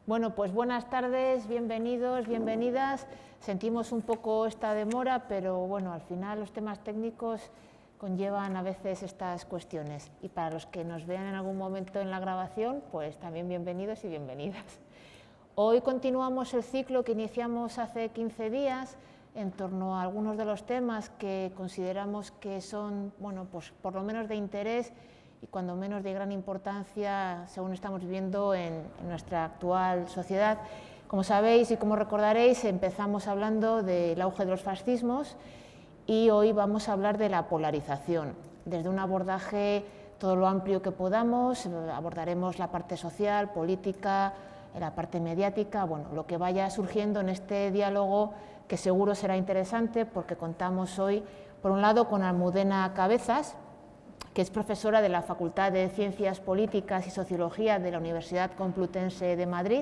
Bueno, pues buenas tardes, bienvenidos, bienvenidas. Sentimos un poco esta demora, pero bueno, al final los temas técnicos conllevan a veces estas cuestiones. Y para los que nos vean en algún momento en la grabación, pues también bienvenidos y bienvenidas. Hoy continuamos el ciclo que iniciamos hace 15 días en torno a algunos de los temas que consideramos que son, bueno, pues por lo menos de interés y cuando menos de gran importancia según estamos viviendo en nuestra actual sociedad. Como sabéis y como recordaréis, empezamos hablando del auge de los fascismos y hoy vamos a hablar de la polarización. Desde un abordaje todo lo amplio que podamos, abordaremos la parte social, política, la parte mediática, bueno, lo que vaya surgiendo en este diálogo que seguro será interesante porque contamos hoy, por un lado, con Almudena Cabezas, que es profesora de la Facultad de Ciencias Políticas y Sociología de la Universidad Complutense de Madrid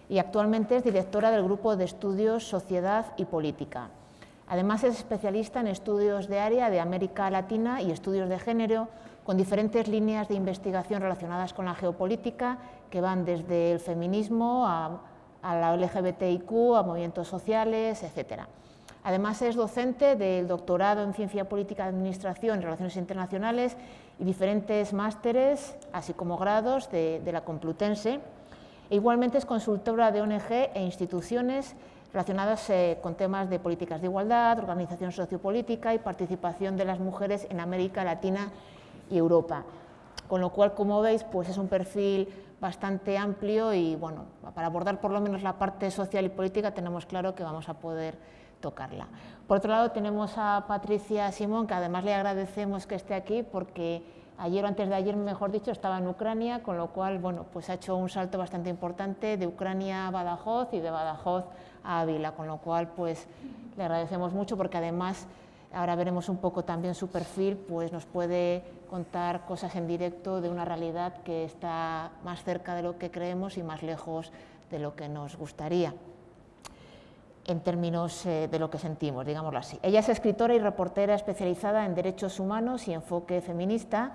y actualmente es directora del Grupo de Estudios Sociedad y Política. Además es especialista en estudios de área de América Latina y estudios de género, con diferentes líneas de investigación relacionadas con la geopolítica que van desde el feminismo a la LGBTIQ, a movimientos sociales, etcétera. Además es docente del doctorado en Ciencia Política de Administración y Relaciones Internacionales y diferentes másteres, así como grados de la Complutense. E igualmente es consultora de ONG e instituciones relacionadas con temas de políticas de igualdad, organización sociopolítica y participación de las mujeres en América Latina y Europa. Con lo cual, como veis, pues es un perfil bastante amplio y bueno, para abordar por lo menos la parte social y política tenemos claro que vamos a poder tocarla. Por otro lado tenemos a Patricia Simón, que además le agradecemos que esté aquí porque ayer o antes de ayer, mejor dicho, estaba en Ucrania, con lo cual bueno, pues ha hecho un salto bastante importante de Ucrania a Badajoz y de Badajoz a Ávila, con lo cual pues le agradecemos mucho porque además ahora veremos un poco también su perfil, pues nos puede contar cosas en directo de una realidad que está más cerca de lo que creemos y más lejos de lo que nos gustaría, en términos de lo que sentimos, digámoslo así. Ella es escritora y reportera especializada en derechos humanos y enfoque feminista.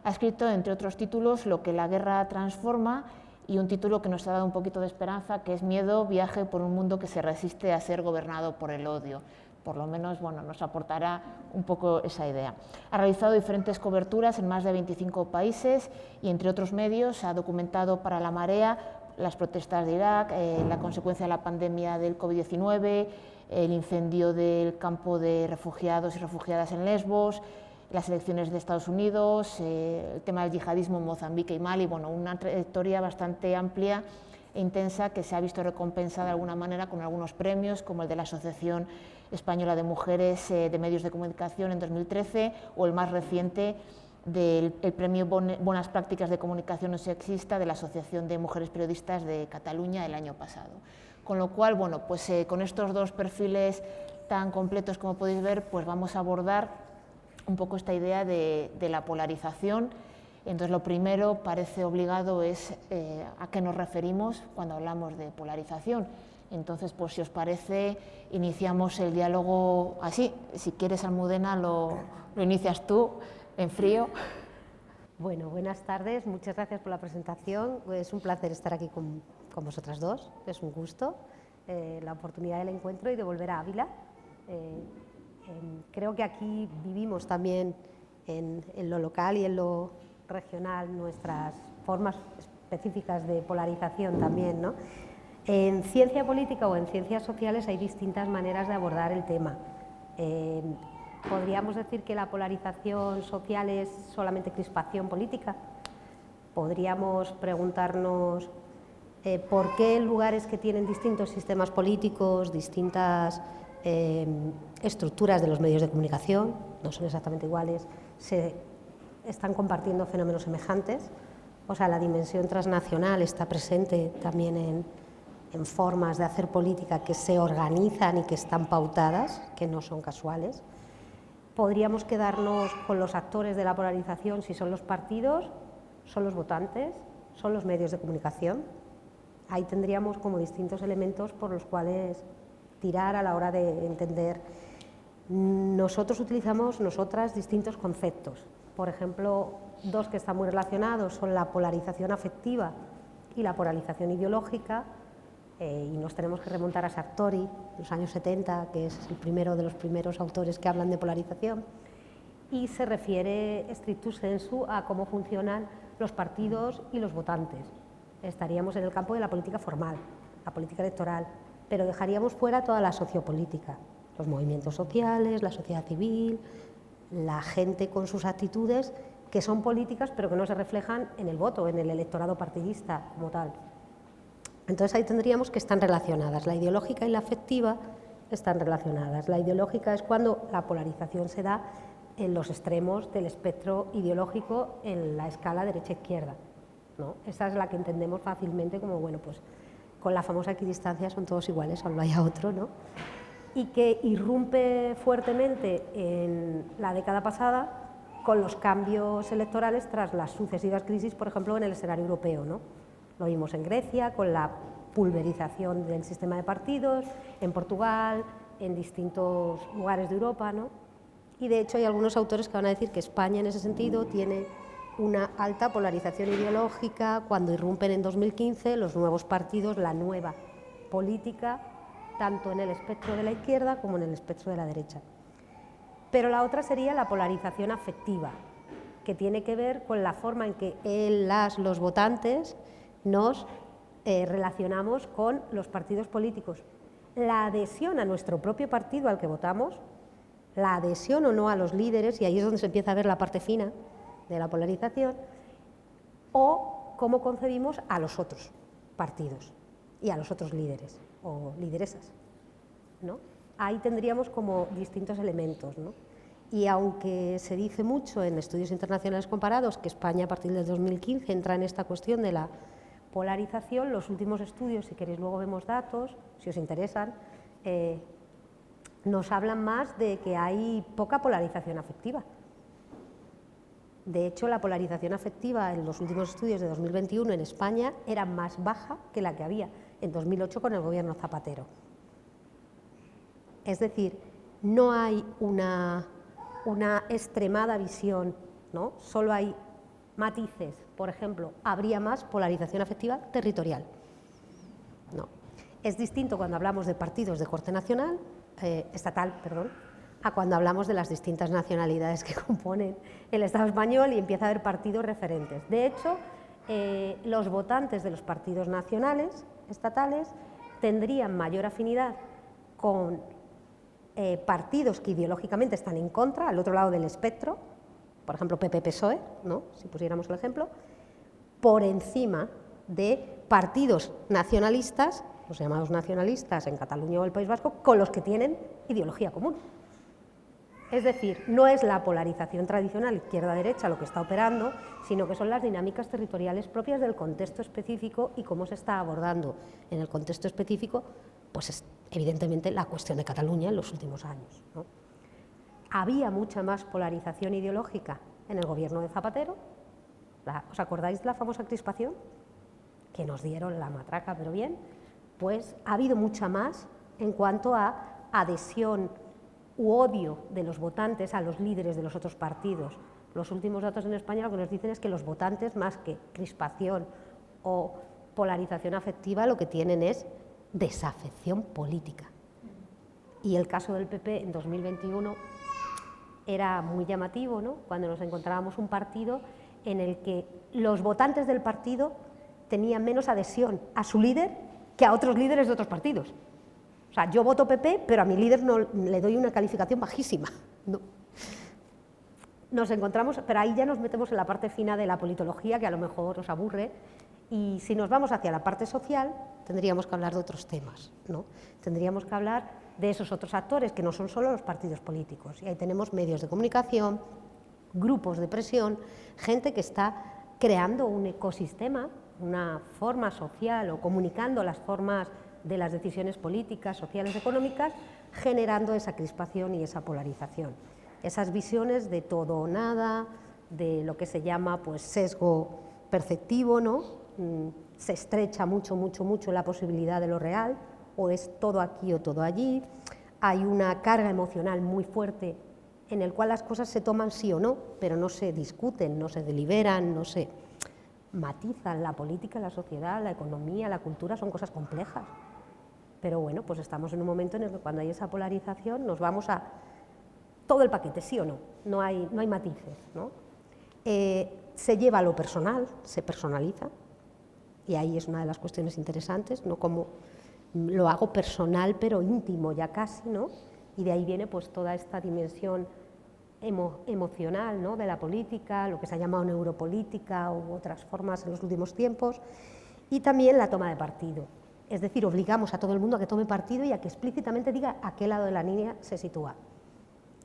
Ha escrito, entre otros títulos, Lo que la guerra transforma y un título que nos ha dado un poquito de esperanza, que es Miedo, viaje por un mundo que se resiste a ser gobernado por el odio. Por lo menos bueno, nos aportará un poco esa idea. Ha realizado diferentes coberturas en más de 25 países y, entre otros medios, ha documentado para La Marea las protestas de Irak, la consecuencia de la pandemia del COVID-19, el incendio del campo de refugiados y refugiadas en Lesbos, las elecciones de Estados Unidos, el tema del yihadismo en Mozambique y Mali, bueno, una trayectoria bastante amplia e intensa que se ha visto recompensada de alguna manera con algunos premios, como el de la Asociación Española de Mujeres de Medios de Comunicación en 2013 o el más reciente del Premio Buenas Prácticas de Comunicación No Sexista de la Asociación de Mujeres Periodistas de Cataluña el año pasado. Con lo cual, bueno, pues con estos dos perfiles tan completos como podéis ver, pues vamos a abordar un poco esta idea de la polarización. Entonces, lo primero, parece obligado, es a qué nos referimos cuando hablamos de polarización. Entonces, pues si os parece, iniciamos el diálogo así. Si quieres, Almudena, lo inicias tú, en frío. Bueno, buenas tardes, muchas gracias por la presentación. Es un placer estar aquí con vosotras dos, es un gusto, la oportunidad del encuentro y de volver a Ávila. Creo que aquí vivimos también en lo local y en lo regional nuestras formas específicas de polarización también, ¿no? En ciencia política o en ciencias sociales hay distintas maneras de abordar el tema. ¿Podríamos decir que la polarización social es solamente crispación política? ¿Podríamos preguntarnos por qué en lugares que tienen distintos sistemas políticos, distintas estructuras de los medios de comunicación, no son exactamente iguales, se están compartiendo fenómenos semejantes? O sea, la dimensión transnacional está presente también en formas de hacer política que se organizan y que están pautadas, que no son casuales. Podríamos quedarnos con los actores de la polarización si son los partidos, son los votantes, son los medios de comunicación. Ahí tendríamos como distintos elementos por los cuales tirar a la hora de entender. Nosotros utilizamos, nosotras, distintos conceptos. Por ejemplo, dos que están muy relacionados son la polarización afectiva y la polarización ideológica, y nos tenemos que remontar a Sartori, en los años 70, que es el primero de los primeros autores que hablan de polarización, y se refiere stricto sensu a cómo funcionan los partidos y los votantes. Estaríamos en el campo de la política formal, la política electoral, pero dejaríamos fuera toda la sociopolítica, los movimientos sociales, la sociedad civil, la gente con sus actitudes que son políticas pero que no se reflejan en el voto, en el electorado partidista como tal. Entonces ahí tendríamos que están relacionadas, la ideológica y la afectiva están relacionadas. La ideológica es cuando la polarización se da en los extremos del espectro ideológico en la escala derecha-izquierda, ¿no? Esa es la que entendemos fácilmente como, bueno, pues con la famosa equidistancia son todos iguales, solo hay otro, ¿no? Y que irrumpe fuertemente en la década pasada con los cambios electorales tras las sucesivas crisis, por ejemplo, en el escenario europeo, ¿no? Lo vimos en Grecia, con la pulverización del sistema de partidos, en Portugal, en distintos lugares de Europa, ¿no? Y de hecho hay algunos autores que van a decir que España en ese sentido tiene una alta polarización ideológica cuando irrumpen en 2015 los nuevos partidos, la nueva política, tanto en el espectro de la izquierda como en el espectro de la derecha. Pero la otra sería la polarización afectiva, que tiene que ver con la forma en que los votantes nos relacionamos con los partidos políticos. La adhesión a nuestro propio partido al que votamos, la adhesión o no a los líderes, y ahí es donde se empieza a ver la parte fina de la polarización, o cómo concebimos a los otros partidos y a los otros líderes o lideresas, ¿no? Ahí tendríamos como distintos elementos, ¿no? Y aunque se dice mucho en estudios internacionales comparados que España a partir del 2015 entra en esta cuestión de la polarización, los últimos estudios, si queréis luego vemos datos, si os interesan, nos hablan más de que hay poca polarización afectiva. De hecho, la polarización afectiva en los últimos estudios de 2021 en España era más baja que la que había en 2008 con el gobierno Zapatero. Es decir, no hay una extremada visión, ¿no? Solo hay matices. Por ejemplo, habría más polarización afectiva territorial. No. Es distinto cuando hablamos de partidos de corte nacional, estatal, a cuando hablamos de las distintas nacionalidades que componen el Estado español y empieza a haber partidos referentes. De hecho, los votantes de los partidos nacionales, estatales, tendrían mayor afinidad con partidos que ideológicamente están en contra, al otro lado del espectro, por ejemplo PP-PSOE, ¿no? Si pusiéramos el ejemplo, por encima de partidos nacionalistas, los llamados nacionalistas en Cataluña o el País Vasco, con los que tienen ideología común. Es decir, no es la polarización tradicional izquierda-derecha lo que está operando, sino que son las dinámicas territoriales propias del contexto específico y cómo se está abordando en el contexto específico, pues es evidentemente la cuestión de Cataluña en los últimos años, ¿no? Había mucha más polarización ideológica en el gobierno de Zapatero. ¿Os acordáis de la famosa crispación? Que nos dieron la matraca, pero bien. Pues ha habido mucha más en cuanto a adhesión u odio de los votantes a los líderes de los otros partidos. Los últimos datos en España lo que nos dicen es que los votantes, más que crispación o polarización afectiva, lo que tienen es desafección política. Y el caso del PP en 2021 era muy llamativo, ¿no? Cuando nos encontrábamos un partido en el que los votantes del partido tenían menos adhesión a su líder que a otros líderes de otros partidos. O sea, yo voto PP, pero a mi líder no le doy una calificación bajísima, ¿no? Nos encontramos, pero ahí ya nos metemos en la parte fina de la politología, que a lo mejor os aburre, y si nos vamos hacia la parte social, tendríamos que hablar de otros temas, ¿no? Tendríamos que hablar de esos otros actores que no son solo los partidos políticos, y ahí tenemos medios de comunicación, grupos de presión, gente que está creando un ecosistema, una forma social o comunicando las formas de las decisiones políticas, sociales, económicas, generando esa crispación y esa polarización. Esas visiones de todo o nada, de lo que se llama pues, sesgo perceptivo, ¿no? Se estrecha mucho la posibilidad de lo real, o es todo aquí o todo allí. Hay una carga emocional muy fuerte en el cual las cosas se toman sí o no, pero no se discuten, no se deliberan, no se matizan la política, la sociedad, la economía, la cultura, son cosas complejas. Pero bueno, pues estamos en un momento en el que cuando hay esa polarización nos vamos a todo el paquete, sí o no, no hay matices, ¿no? Se lleva a lo personal, se personaliza, y ahí es una de las cuestiones interesantes, ¿no? Como lo hago personal pero íntimo ya casi, ¿no? Y de ahí viene pues toda esta dimensión emocional, ¿no? De la política, lo que se ha llamado neuropolítica u otras formas en los últimos tiempos, y también la toma de partido. Es decir, obligamos a todo el mundo a que tome partido y a que explícitamente diga a qué lado de la línea se sitúa.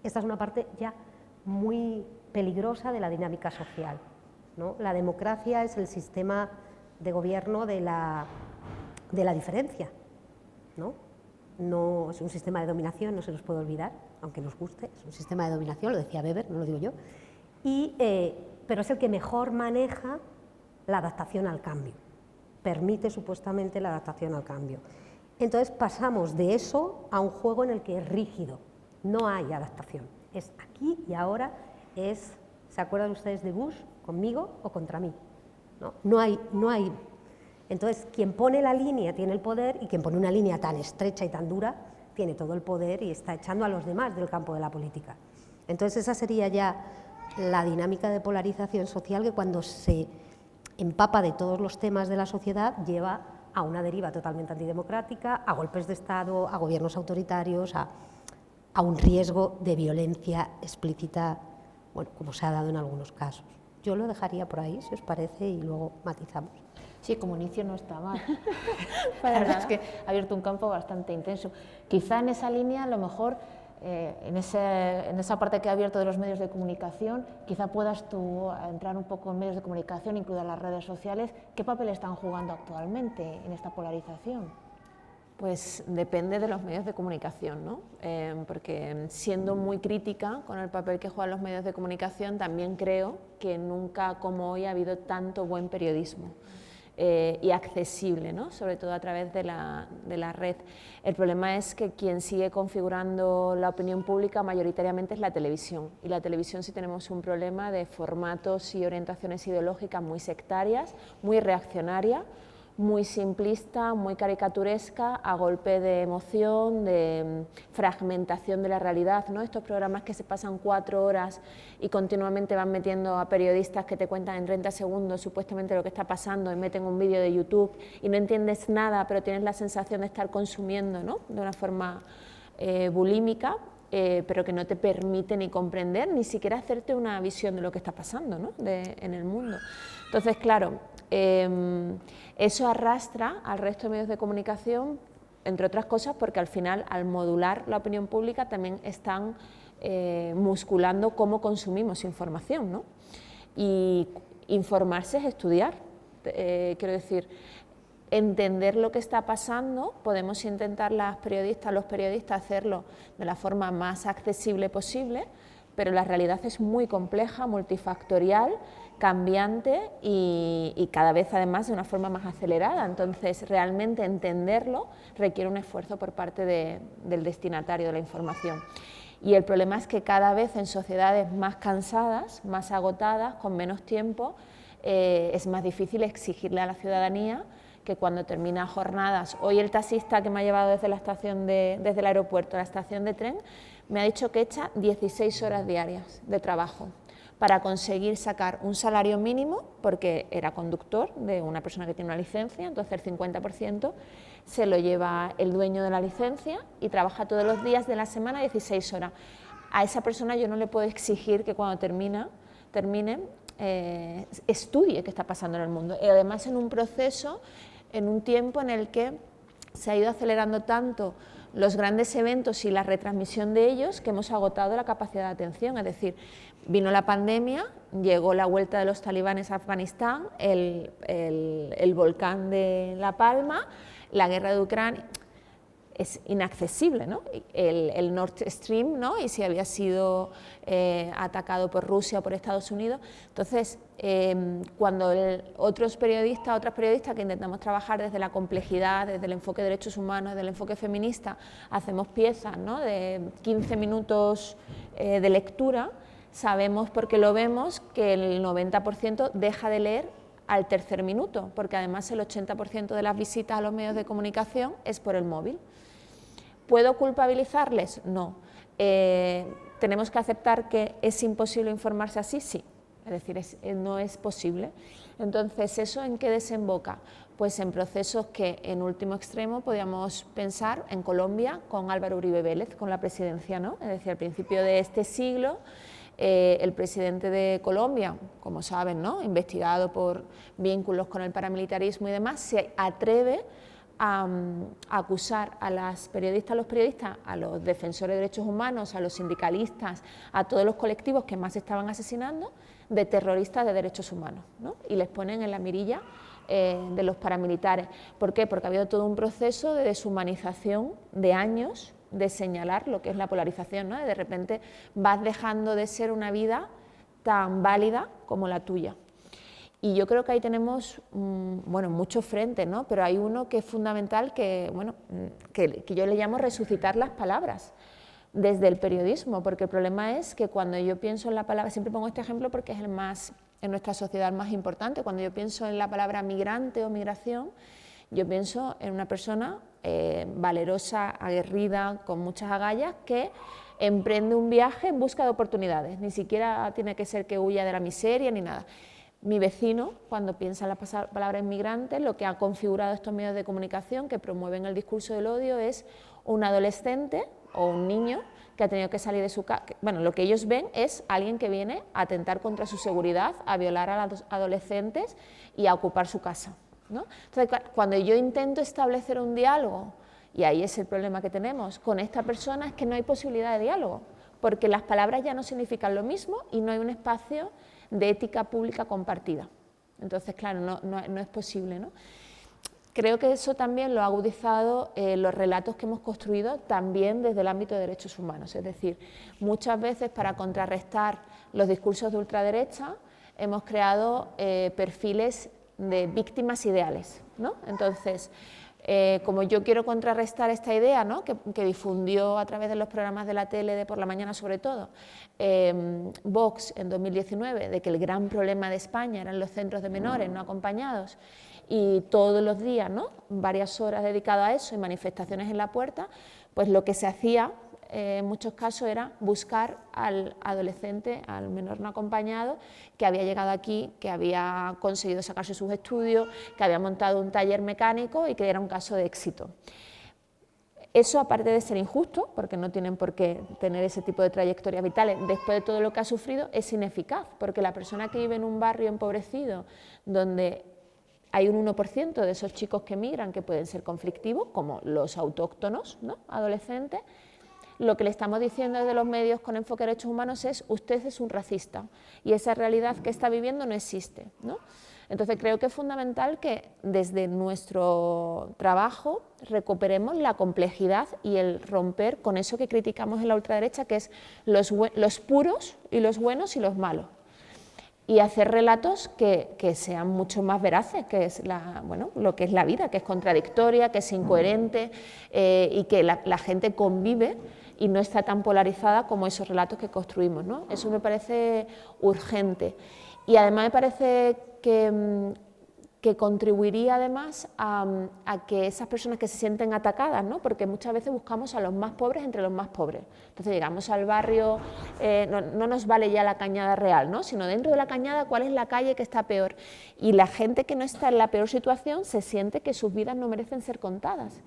Esta es una parte ya muy peligrosa de la dinámica social, ¿no? La democracia es el sistema de gobierno de la diferencia, ¿no? No es un sistema de dominación, no se nos puede olvidar, aunque nos guste, es un sistema de dominación, lo decía Weber, no lo digo yo, pero es el que mejor maneja la adaptación al cambio, permite supuestamente la adaptación al cambio. Entonces pasamos de eso a un juego en el que es rígido, no hay adaptación, es aquí y ahora, ¿se acuerdan ustedes de Bush? ¿Conmigo o contra mí? No hay. Entonces, quien pone la línea tiene el poder y quien pone una línea tan estrecha y tan dura tiene todo el poder y está echando a los demás del campo de la política. Entonces, esa sería ya la dinámica de polarización social que cuando se empapa de todos los temas de la sociedad lleva a una deriva totalmente antidemocrática, a golpes de Estado, a gobiernos autoritarios, a un riesgo de violencia explícita, bueno, como se ha dado en algunos casos. Yo lo dejaría por ahí, si os parece, y luego matizamos. Sí, como inicio no está mal. La verdad es que ha abierto un campo bastante intenso. Quizá en esa línea, a lo mejor, en esa parte que ha abierto de los medios de comunicación, quizá puedas tú entrar un poco en medios de comunicación, incluidas las redes sociales. ¿Qué papel están jugando actualmente en esta polarización? Pues depende de los medios de comunicación, ¿no? Porque siendo muy crítica con el papel que juegan los medios de comunicación, también creo que nunca como hoy ha habido tanto buen periodismo. Y accesible, ¿no? Sobre todo a través de la red. El problema es que quien sigue configurando la opinión pública mayoritariamente es la televisión, y la televisión sí tenemos un problema de formatos y orientaciones ideológicas muy sectarias, muy reaccionarias, muy simplista, muy caricaturesca, a golpe de emoción, de fragmentación de la realidad, ¿no? Estos programas que se pasan 4 horas y continuamente van metiendo a periodistas que te cuentan en 30 segundos supuestamente lo que está pasando y meten un vídeo de YouTube y no entiendes nada, pero tienes la sensación de estar consumiendo, ¿no? De una forma bulímica, pero que no te permite ni comprender, ni siquiera hacerte una visión de lo que está pasando, ¿no? En el mundo. Entonces, claro, eso arrastra al resto de medios de comunicación, entre otras cosas porque al final, al modular la opinión pública, también están musculando cómo consumimos información, ¿no? Y informarse es estudiar, quiero decir, entender lo que está pasando. Podemos intentar los periodistas hacerlo de la forma más accesible posible, pero la realidad es muy compleja, multifactorial, cambiante y cada vez además de una forma más acelerada. Entonces realmente entenderlo requiere un esfuerzo por parte del destinatario de la información. Y el problema es que cada vez en sociedades más cansadas, más agotadas, con menos tiempo, es más difícil exigirle a la ciudadanía que cuando termina jornadas, hoy el taxista que me ha llevado desde el aeropuerto a la estación de tren, me ha dicho que echa 16 horas diarias de trabajo para conseguir sacar un salario mínimo, porque era conductor de una persona que tiene una licencia, entonces el 50% se lo lleva el dueño de la licencia y trabaja todos los días de la semana 16 horas. A esa persona yo no le puedo exigir que cuando termine, estudie qué está pasando en el mundo. Y además en un proceso, en un tiempo en el que se ha ido acelerando tanto los grandes eventos y la retransmisión de ellos que hemos agotado la capacidad de atención. Es decir, vino la pandemia, llegó la vuelta de los talibanes a Afganistán, el volcán de La Palma, la guerra de Ucrania. Es inaccesible, ¿no? El Nord Stream, ¿no? Y si había sido atacado por Rusia o por Estados Unidos. Entonces, cuando otras periodistas que intentamos trabajar desde la complejidad, desde el enfoque de derechos humanos, desde el enfoque feminista, hacemos piezas, ¿no? De 15 minutos de lectura, sabemos, porque lo vemos, que el 90% deja de leer al tercer minuto, porque además el 80% de las visitas a los medios de comunicación es por el móvil. ¿Puedo culpabilizarles? No. ¿Tenemos que aceptar que es imposible informarse así? Sí. Es decir, no es posible. Entonces, ¿eso en qué desemboca? Pues en procesos que, en último extremo, podríamos pensar en Colombia con Álvaro Uribe Vélez, con la presidencia, ¿no? Es decir, al principio de este siglo, el presidente de Colombia, como saben, ¿no?, investigado por vínculos con el paramilitarismo y demás, se atreve a acusar a las periodistas, a los defensores de derechos humanos, a los sindicalistas, a todos los colectivos que más estaban asesinando, de terroristas de derechos humanos, ¿no? Y les ponen en la mirilla de los paramilitares. ¿Por qué? Porque ha habido todo un proceso de deshumanización de años, de señalar lo que es la polarización, ¿no? De repente vas dejando de ser una vida tan válida como la tuya. Y yo creo que ahí tenemos, bueno, muchos frentes, ¿no? Pero hay uno que es fundamental, que, bueno, que yo le llamo resucitar las palabras desde el periodismo, porque el problema es que cuando yo pienso en la palabra, siempre pongo este ejemplo porque es el más, en nuestra sociedad, el más importante, cuando yo pienso en la palabra migrante o migración, yo pienso en una persona valerosa, aguerrida, con muchas agallas, que emprende un viaje en busca de oportunidades, ni siquiera tiene que ser que huya de la miseria ni nada. Mi vecino, cuando piensa en la palabra inmigrante, lo que ha configurado estos medios de comunicación que promueven el discurso del odio es un adolescente o un niño que ha tenido que salir de su casa. Bueno, lo que ellos ven es alguien que viene a atentar contra su seguridad, a violar a los adolescentes y a ocupar su casa, ¿no? Entonces, cuando yo intento establecer un diálogo, y ahí es el problema que tenemos con esta persona, es que no hay posibilidad de diálogo, porque las palabras ya no significan lo mismo y no hay un espacio de ética pública compartida. Entonces, claro, no es posible, ¿no? Creo que eso también lo ha agudizado los relatos que hemos construido también desde el ámbito de derechos humanos. Es decir, muchas veces para contrarrestar los discursos de ultraderecha hemos creado perfiles de víctimas ideales, ¿no? Entonces, como yo quiero contrarrestar esta idea, ¿no?, que difundió a través de los programas de la tele de por la mañana sobre todo, Vox en 2019, de que el gran problema de España eran los centros de menores no acompañados, y todos los días, ¿no?, varias horas dedicadas a eso y manifestaciones en la puerta, pues lo que se hacía en muchos casos era buscar al adolescente, al menor no acompañado, que había llegado aquí, que había conseguido sacarse sus estudios, que había montado un taller mecánico y que era un caso de éxito. Eso, aparte de ser injusto, porque no tienen por qué tener ese tipo de trayectorias vitales, después de todo lo que ha sufrido, es ineficaz, porque la persona que vive en un barrio empobrecido, donde hay un 1% de esos chicos que migran que pueden ser conflictivos, como los autóctonos, ¿no?, adolescentes, lo que le estamos diciendo desde los medios con enfoque de derechos humanos es: usted es un racista y esa realidad que está viviendo no existe, ¿no? Entonces creo que es fundamental que desde nuestro trabajo recuperemos la complejidad y el romper con eso que criticamos en la ultraderecha, que es los puros y los buenos y los malos, y hacer relatos que sean mucho más veraces, que es lo que es la vida, que es contradictoria, que es incoherente, y que la gente convive y no está tan polarizada como esos relatos que construimos, ¿no? Eso me parece urgente. Y además me parece que contribuiría además a que esas personas que se sienten atacadas, ¿no?, porque muchas veces buscamos a los más pobres entre los más pobres. Entonces llegamos al barrio, no nos vale ya la Cañada Real, ¿no?, sino dentro de la Cañada cuál es la calle que está peor. Y la gente que no está en la peor situación se siente que sus vidas no merecen ser contadas.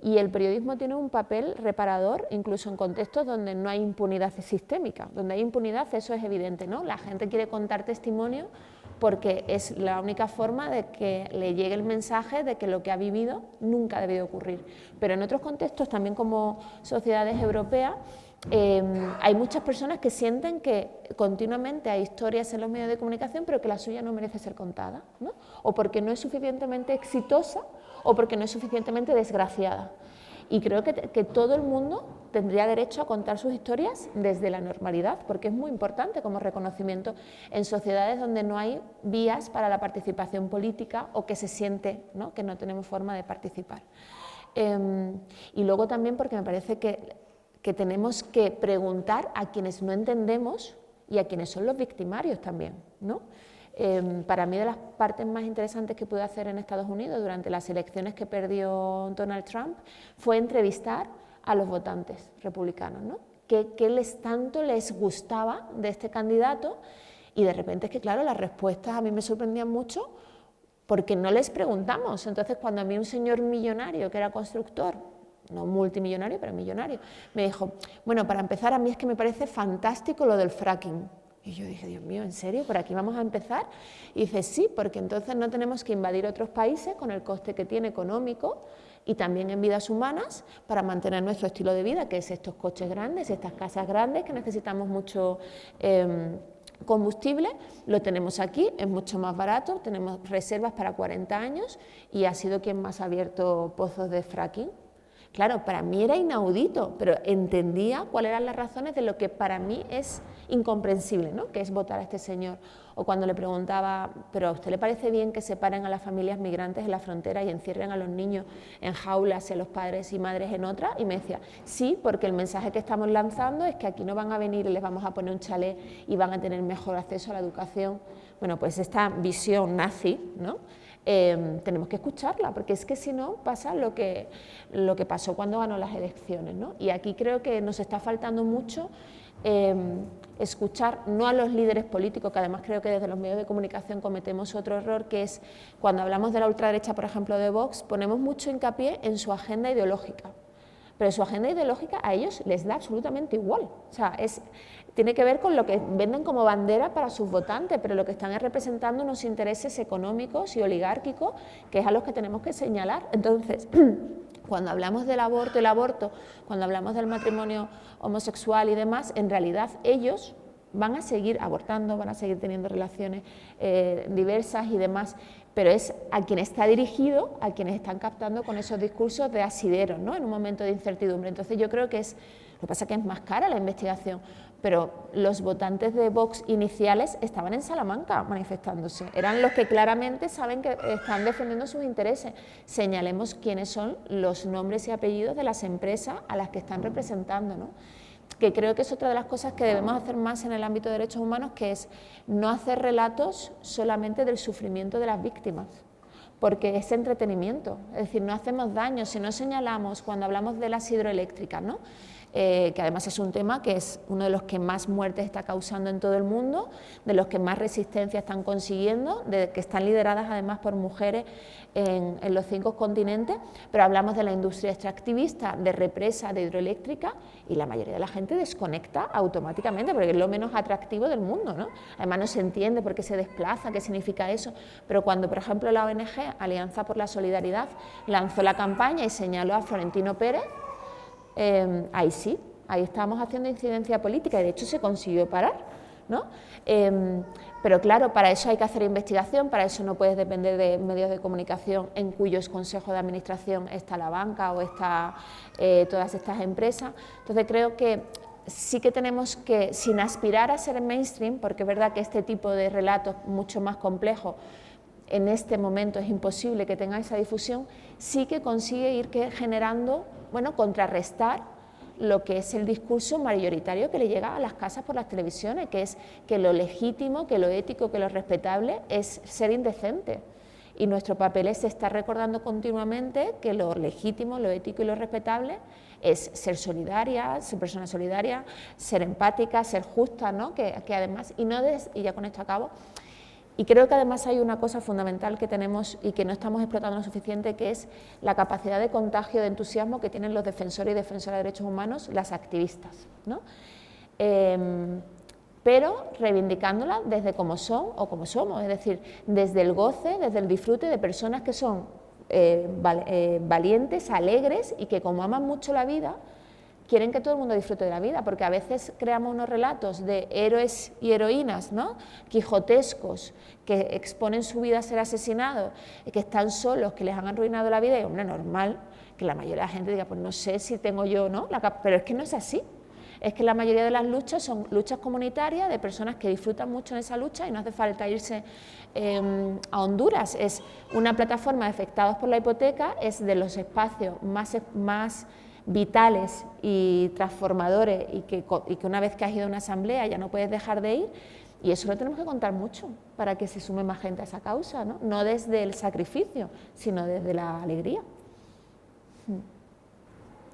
Y el periodismo tiene un papel reparador, incluso en contextos donde no hay impunidad sistémica. Donde hay impunidad, eso es evidente, ¿no? La gente quiere contar testimonio porque es la única forma de que le llegue el mensaje de que lo que ha vivido nunca ha debido ocurrir. Pero en otros contextos, también como sociedades europeas, hay muchas personas que sienten que continuamente hay historias en los medios de comunicación, pero que la suya no merece ser contada, ¿no? O porque no es suficientemente exitosa o porque no es suficientemente desgraciada. Y creo que todo el mundo tendría derecho a contar sus historias desde la normalidad, porque es muy importante como reconocimiento en sociedades donde no hay vías para la participación política o que se siente, ¿no?, que no tenemos forma de participar. Y luego también porque me parece que tenemos que preguntar a quienes no entendemos y a quienes son los victimarios también, ¿no? Para mí, de las partes más interesantes que pude hacer en Estados Unidos durante las elecciones que perdió Donald Trump fue entrevistar a los votantes republicanos, ¿no? ¿Qué tanto les gustaba de este candidato? Y de repente es que, claro, las respuestas a mí me sorprendían mucho porque no les preguntamos. Entonces, cuando a mí un señor millonario, que era constructor, no multimillonario, pero millonario, me dijo, bueno, para empezar, a mí es que me parece fantástico lo del fracking. Y yo dije, Dios mío, ¿en serio? ¿Por aquí vamos a empezar? Y dice, sí, porque entonces no tenemos que invadir otros países con el coste que tiene económico y también en vidas humanas para mantener nuestro estilo de vida, que es estos coches grandes, estas casas grandes que necesitamos mucho combustible, lo tenemos aquí, es mucho más barato, tenemos reservas para 40 años y ha sido quien más ha abierto pozos de fracking. Claro, para mí era inaudito, pero entendía cuáles eran las razones de lo que para mí es incomprensible, ¿no? Que es votar a este señor. O cuando le preguntaba, ¿pero a usted le parece bien que separen a las familias migrantes en la frontera y encierren a los niños en jaulas y a los padres y madres en otra? Y me decía, sí, porque el mensaje que estamos lanzando es que aquí no van a venir y les vamos a poner un chalet y van a tener mejor acceso a la educación. Bueno, pues esta visión nazi, ¿no? Tenemos que escucharla, porque es que si no pasa lo que pasó cuando ganó las elecciones, ¿no? Y aquí creo que nos está faltando mucho escuchar no a los líderes políticos, que además creo que desde los medios de comunicación cometemos otro error, que es cuando hablamos de la ultraderecha, por ejemplo, de Vox, ponemos mucho hincapié en su agenda ideológica, pero su agenda ideológica a ellos les da absolutamente igual, o sea, tiene que ver con lo que venden como bandera para sus votantes, pero lo que están es representando unos intereses económicos y oligárquicos, que es a los que tenemos que señalar. Entonces, cuando hablamos del aborto, cuando hablamos del matrimonio homosexual y demás, en realidad ellos van a seguir abortando, van a seguir teniendo relaciones diversas y demás, pero es a quien está dirigido, a quienes están captando con esos discursos de asidero, ¿no? En un momento de incertidumbre. Entonces yo creo que lo que pasa es que es más cara la investigación, pero los votantes de Vox iniciales estaban en Salamanca manifestándose, eran los que claramente saben que están defendiendo sus intereses. Señalemos quiénes son los nombres y apellidos de las empresas a las que están representando, ¿no? Que creo que es otra de las cosas que debemos hacer más en el ámbito de derechos humanos, que es no hacer relatos solamente del sufrimiento de las víctimas, porque es entretenimiento, es decir, no hacemos daño si no señalamos cuando hablamos de las hidroeléctricas, ¿no? Que además es un tema que es uno de los que más muertes está causando en todo el mundo, de los que más resistencia están consiguiendo, que están lideradas además por mujeres en los 5 continentes, pero hablamos de la industria extractivista, de represa, de hidroeléctrica, y la mayoría de la gente desconecta automáticamente, porque es lo menos atractivo del mundo, ¿no? Además no se entiende por qué se desplaza, qué significa eso, pero cuando, por ejemplo, la ONG Alianza por la Solidaridad lanzó la campaña y señaló a Florentino Pérez, ahí sí, ahí estábamos haciendo incidencia política y de hecho se consiguió parar, ¿no? Pero claro, para eso hay que hacer investigación, para eso no puedes depender de medios de comunicación en cuyos consejos de administración está la banca o está todas estas empresas. Entonces creo que sí que tenemos que, sin aspirar a ser mainstream, porque es verdad que este tipo de relatos mucho más complejos en este momento es imposible que tenga esa difusión, sí que consigue ir generando, bueno, contrarrestar lo que es el discurso mayoritario que le llega a las casas por las televisiones, que es que lo legítimo, que lo ético, que lo respetable es ser indecente. Y nuestro papel es estar recordando continuamente que lo legítimo, lo ético y lo respetable es ser solidaria, ser persona solidaria, ser empática, ser justa, ¿no? Que además, y ya con esto acabo, y creo que además hay una cosa fundamental que tenemos y que no estamos explotando lo suficiente, que es la capacidad de contagio, de entusiasmo que tienen los defensores y defensoras de derechos humanos, las activistas, ¿no? Pero reivindicándola desde como son o como somos, es decir, desde el goce, desde el disfrute de personas que son valientes, alegres y que como aman mucho la vida, quieren que todo el mundo disfrute de la vida, porque a veces creamos unos relatos de héroes y heroínas, ¿no? Quijotescos, que exponen su vida a ser asesinados, que están solos, que les han arruinado la vida, y hombre, normal que la mayoría de la gente diga, pues no sé si tengo yo, ¿no? Pero es que no es así. Es que la mayoría de las luchas son luchas comunitarias de personas que disfrutan mucho en esa lucha y no hace falta irse a Honduras. Es una plataforma de afectados por la hipoteca, es de los espacios más vitales y transformadores y que una vez que has ido a una asamblea ya no puedes dejar de ir, Y eso lo tenemos que contar mucho para que se sume más gente a esa causa, ¿no? No desde el sacrificio, sino desde la alegría.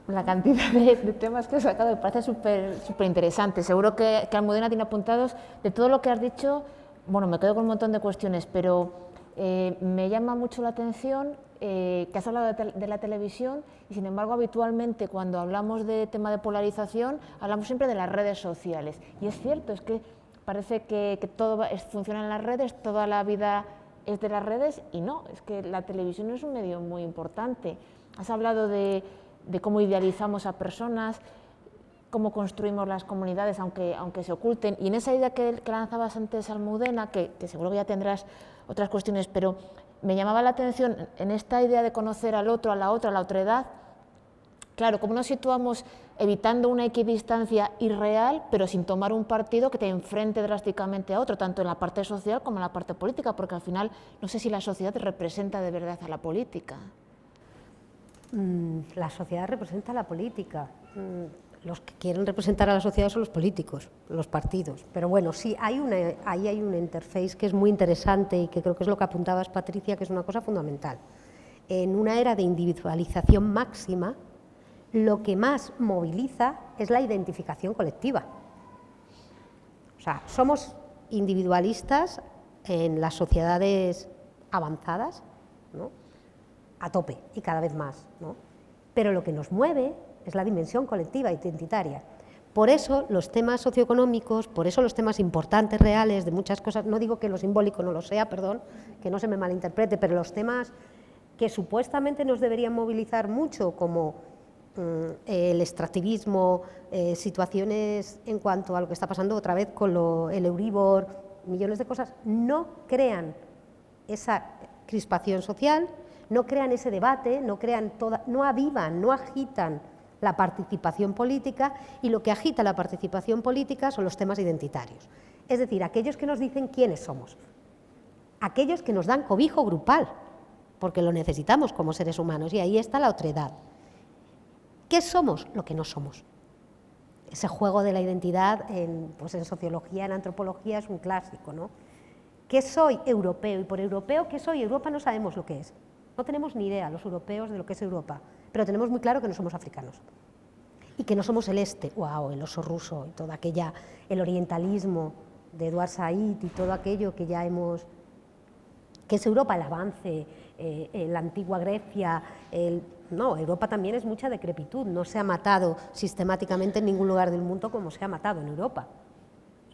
La cantidad de temas que has sacado me parece súper interesante. Seguro que Almudena tiene apuntados. De todo lo que has dicho, bueno, me quedo con un montón de cuestiones, pero me llama mucho la atención que has hablado de la televisión y, sin embargo, habitualmente cuando hablamos de tema de polarización, hablamos siempre de las redes sociales. Y es cierto, es que parece que todo funciona en las redes, toda la vida es de las redes, y no, es que la televisión es un medio muy importante. Has hablado de cómo idealizamos a personas, cómo construimos las comunidades, aunque se oculten, y en esa idea que lanzabas antes, Almudena, que seguro que ya tendrás otras cuestiones, pero me llamaba la atención en esta idea de conocer al otro, a la otra edad. Claro, cómo nos situamos evitando una equidistancia irreal, pero sin tomar un partido que te enfrente drásticamente a otro, tanto en la parte social como en la parte política, porque al final no sé si la sociedad representa de verdad a la política. La sociedad representa a la política. Los que quieren representar a la sociedad son los políticos, los partidos. Pero bueno, sí, ahí hay una interface que es muy interesante y que creo que es lo que apuntabas, Patricia, que es una cosa fundamental. En una era de individualización máxima, lo que más moviliza es la identificación colectiva. O sea, somos individualistas en las sociedades avanzadas, ¿no?, a tope y cada vez más, ¿no? Pero lo que nos mueve es la dimensión colectiva, identitaria. Por eso los temas socioeconómicos, por eso los temas importantes, reales, de muchas cosas, no digo que lo simbólico no lo sea, perdón, que no se me malinterprete, pero los temas que supuestamente nos deberían movilizar mucho, como el extractivismo, situaciones en cuanto a lo que está pasando otra vez con el Euribor, millones de cosas, no crean esa crispación social, no crean ese debate, no avivan, no agitan la participación política, y lo que agita la participación política son los temas identitarios. Es decir, aquellos que nos dicen quiénes somos, aquellos que nos dan cobijo grupal, porque lo necesitamos como seres humanos, y ahí está la otredad. ¿Qué somos? Lo que no somos. Ese juego de la identidad pues en sociología, en antropología, es un clásico, ¿no? ¿Qué soy? Europeo. ¿Y por europeo qué soy? Europa no sabemos lo que es. No tenemos ni idea los europeos de lo que es Europa, pero tenemos muy claro que no somos africanos y que no somos el este, wow, el oso ruso y todo aquella, el orientalismo de Edward Said y todo aquello que ya que es Europa, el avance, la antigua Grecia, no, Europa también es mucha decrepitud, no se ha matado sistemáticamente en ningún lugar del mundo como se ha matado en Europa.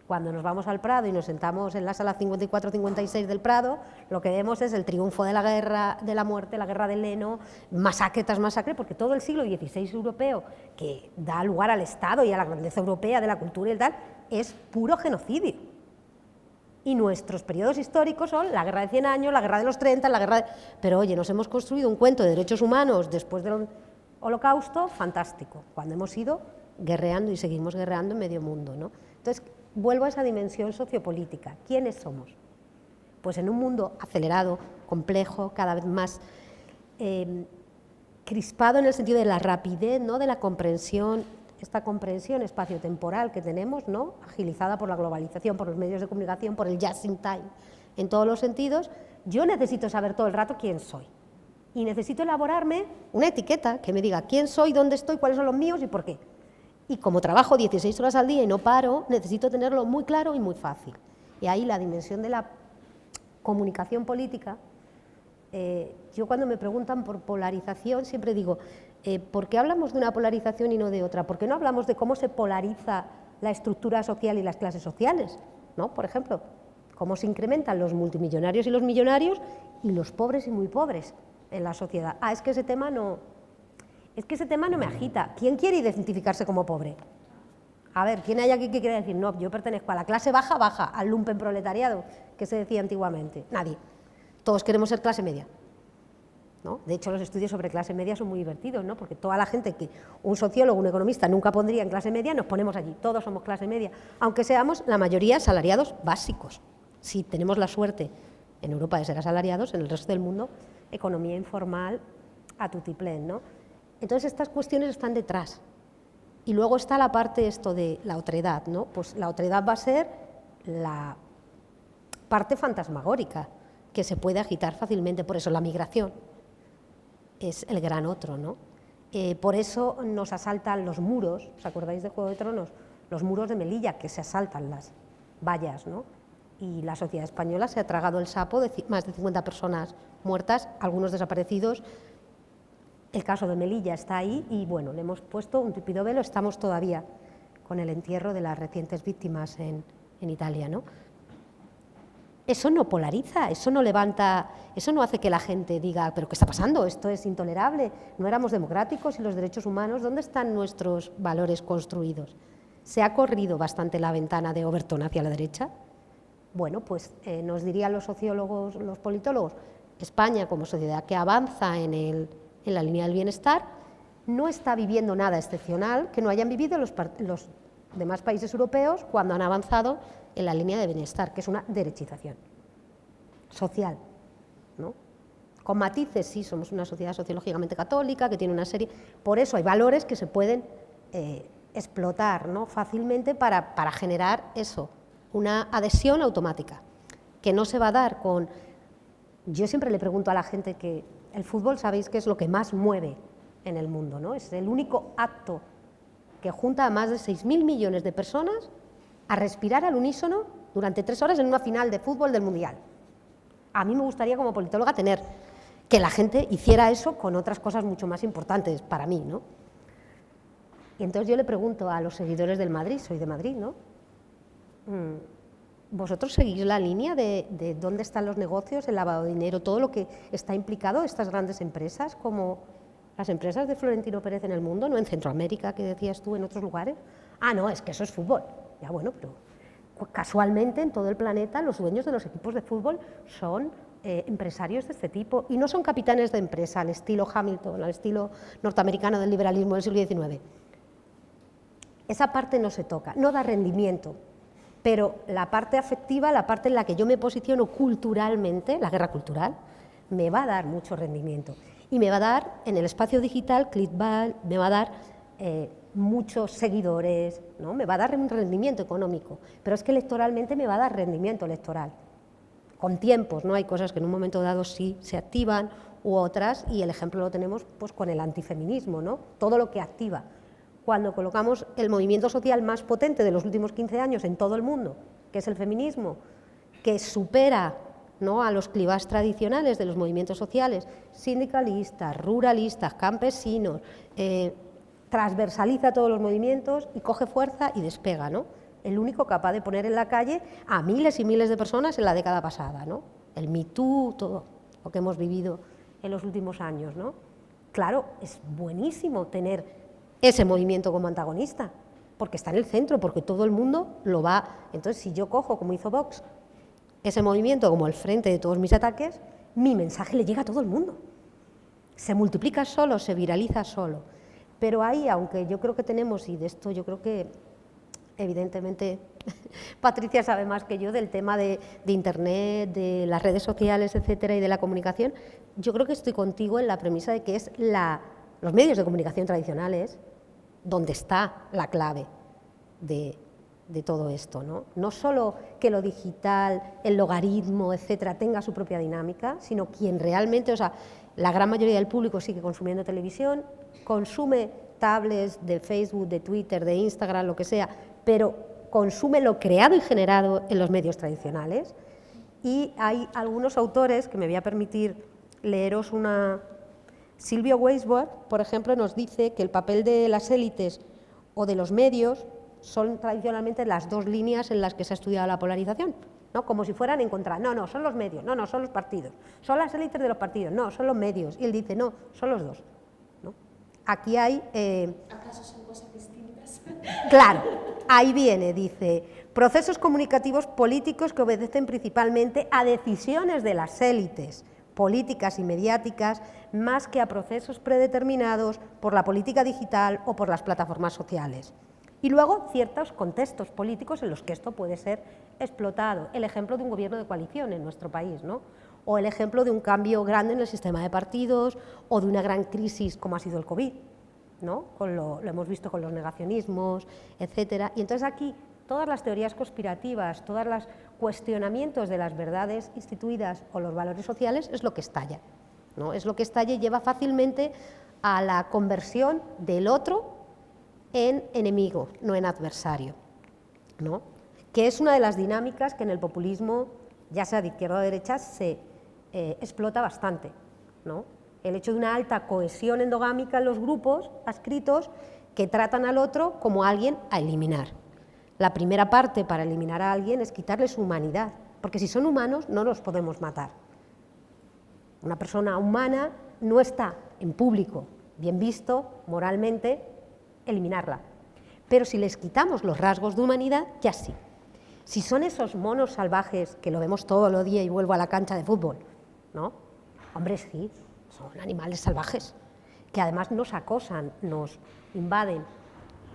Cuando nos vamos al Prado y nos sentamos en la sala 54-56 del Prado, lo que vemos es el triunfo de la guerra, de la muerte, la guerra del heno, masacre tras masacre, porque todo el siglo XVI europeo, que da lugar al Estado y a la grandeza europea de la cultura y el tal, es puro genocidio. Y nuestros periodos históricos son la guerra de 100 años, la guerra de los 30, la guerra de... Pero oye, nos hemos construido un cuento de derechos humanos después del Holocausto fantástico, cuando hemos ido guerreando y seguimos guerreando en medio mundo, ¿no? Entonces, vuelvo a esa dimensión sociopolítica. ¿Quiénes somos? Pues en un mundo acelerado, complejo, cada vez más crispado en el sentido de la rapidez, ¿no?, de la comprensión, esta comprensión espaciotemporal que tenemos, ¿no?, agilizada por la globalización, por los medios de comunicación, por el just in time, en todos los sentidos. Yo necesito saber todo el rato quién soy y necesito elaborarme una etiqueta que me diga quién soy, dónde estoy, cuáles son los míos y por qué. Y como trabajo 16 horas al día y no paro, necesito tenerlo muy claro y muy fácil. Y ahí la dimensión de la comunicación política, yo cuando me preguntan por polarización siempre digo, ¿por qué hablamos de una polarización y no de otra? ¿Por qué no hablamos de cómo se polariza la estructura social y las clases sociales? ¿No? Por ejemplo, cómo se incrementan los multimillonarios y los millonarios y los pobres y muy pobres en la sociedad. Es que ese tema no me agita. ¿Quién quiere identificarse como pobre? A ver, ¿quién hay aquí que quiere decir, no, yo pertenezco a la clase baja, al lumpenproletariado, que se decía antiguamente? Nadie. Todos queremos ser clase media, ¿no? De hecho, los estudios sobre clase media son muy divertidos, ¿no? Porque toda la gente que un sociólogo, un economista nunca pondría en clase media, nos ponemos allí, todos somos clase media, aunque seamos la mayoría asalariados básicos. Si tenemos la suerte en Europa de ser asalariados, en el resto del mundo, economía informal a tutiplén, ¿no? Entonces, estas cuestiones están detrás. Y luego está la parte de la otredad, ¿no? Pues la otredad va a ser la parte fantasmagórica que se puede agitar fácilmente. Por eso la migración es el gran otro, ¿no? Por eso nos asaltan los muros, ¿os acordáis de Juego de Tronos? Los muros de Melilla, que se asaltan las vallas, ¿no? Y la sociedad española se ha tragado el sapo de más de 50 personas muertas, algunos desaparecidos. El caso de Melilla está ahí y, bueno, le hemos puesto un tupido velo, estamos todavía con el entierro de las recientes víctimas en Italia, ¿no? Eso no polariza, eso no levanta, eso no hace que la gente diga, pero ¿qué está pasando? Esto es intolerable, no éramos democráticos y los derechos humanos, ¿dónde están nuestros valores construidos? ¿Se ha corrido bastante la ventana de Overton hacia la derecha? Bueno, pues nos dirían los sociólogos, los politólogos, España como sociedad que avanza en la línea del bienestar, no está viviendo nada excepcional que no hayan vivido los demás países europeos cuando han avanzado en la línea de bienestar, que es una derechización social, ¿no? Con matices, sí, somos una sociedad sociológicamente católica, que tiene una serie... Por eso hay valores que se pueden explotar, ¿no?, fácilmente para generar eso, una adhesión automática, que no se va a dar con... Yo siempre le pregunto a la gente que el fútbol, sabéis que es lo que más mueve en el mundo, ¿no? Es el único acto que junta a más de 6.000 millones de personas a respirar al unísono durante 3 horas en una final de fútbol del Mundial. A mí me gustaría como politóloga tener que la gente hiciera eso con otras cosas mucho más importantes para mí, ¿no? Y entonces yo le pregunto a los seguidores del Madrid, soy de Madrid, ¿no? ¿Vosotros seguís la línea de dónde están los negocios, el lavado de dinero, todo lo que está implicado estas grandes empresas, como las empresas de Florentino Pérez en el mundo, no en Centroamérica, que decías tú, en otros lugares? Ah, no, es que eso es fútbol. Ya bueno, pero casualmente en todo el planeta los dueños de los equipos de fútbol son empresarios de este tipo y no son capitanes de empresa al estilo Hamilton, al estilo norteamericano del liberalismo del siglo XIX. Esa parte no se toca, no da rendimiento, pero la parte afectiva, la parte en la que yo me posiciono culturalmente, la guerra cultural, me va a dar mucho rendimiento. Y me va a dar, en el espacio digital, clickbait, me va a dar muchos seguidores, ¿no? Me va a dar un rendimiento económico, pero es que electoralmente me va a dar rendimiento electoral. Con tiempos, ¿no? Hay cosas que en un momento dado sí se activan u otras, y el ejemplo lo tenemos pues, con el antifeminismo, ¿no? Todo lo que activa. Cuando colocamos el movimiento social más potente de los últimos 15 años en todo el mundo, que es el feminismo, que supera, ¿no?, a los clivajes tradicionales de los movimientos sociales, sindicalistas, ruralistas, campesinos, transversaliza todos los movimientos y coge fuerza y despega, ¿no? El único capaz de poner en la calle a miles y miles de personas en la década pasada, ¿no? El Me Too, todo lo que hemos vivido en los últimos años, ¿no? Claro, es buenísimo tener ese movimiento como antagonista, porque está en el centro, porque todo el mundo lo va... Entonces, si yo cojo, como hizo Vox, ese movimiento como el frente de todos mis ataques, mi mensaje le llega a todo el mundo. Se multiplica solo, se viraliza solo. Pero ahí, aunque yo creo que tenemos, y de esto yo creo que evidentemente Patricia sabe más que yo del tema de Internet, de las redes sociales, etcétera, y de la comunicación, yo creo que estoy contigo en la premisa de que es los medios de comunicación tradicionales donde está la clave de todo esto, ¿no? No solo que lo digital, el logaritmo, etcétera, tenga su propia dinámica, sino quien realmente, o sea, la gran mayoría del público sigue consumiendo televisión, consume tablets de Facebook, de Twitter, de Instagram, lo que sea, pero consume lo creado y generado en los medios tradicionales. Y hay algunos autores que me voy a permitir leeros una... Silvio Weisberg, por ejemplo, nos dice que el papel de las élites o de los medios son tradicionalmente las dos líneas en las que se ha estudiado la polarización, ¿no? Como si fueran en contra. No, no, son los medios, no, no, son los partidos. Son las élites de los partidos, no, son los medios. Y él dice, no, son los dos, ¿no? Aquí hay... ¿Acaso son cosas distintas? Claro, ahí viene, dice, procesos comunicativos políticos que obedecen principalmente a decisiones de las élites políticas y mediáticas, más que a procesos predeterminados por la política digital o por las plataformas sociales. Y luego ciertos contextos políticos en los que esto puede ser explotado. El ejemplo de un gobierno de coalición en nuestro país, ¿no? O el ejemplo de un cambio grande en el sistema de partidos o de una gran crisis como ha sido el COVID, ¿no? Lo hemos visto con los negacionismos, etcétera. Y entonces aquí todas las teorías conspirativas, todos los cuestionamientos de las verdades instituidas o los valores sociales es lo que estalla, ¿no? Es lo que estalla y lleva fácilmente a la conversión del otro en enemigo, no en adversario, ¿no? Que es una de las dinámicas que en el populismo, ya sea de izquierda o de derecha, se explota bastante, ¿no? El hecho de una alta cohesión endogámica en los grupos adscritos que tratan al otro como alguien a eliminar. La primera parte para eliminar a alguien es quitarle su humanidad, porque si son humanos no los podemos matar. Una persona humana no está en público bien visto moralmente eliminarla, pero si les quitamos los rasgos de humanidad, ya sí. Si son esos monos salvajes que lo vemos todos los días y vuelvo a la cancha de fútbol, ¿no? Hombre, sí, son animales salvajes, que además nos acosan, nos invaden.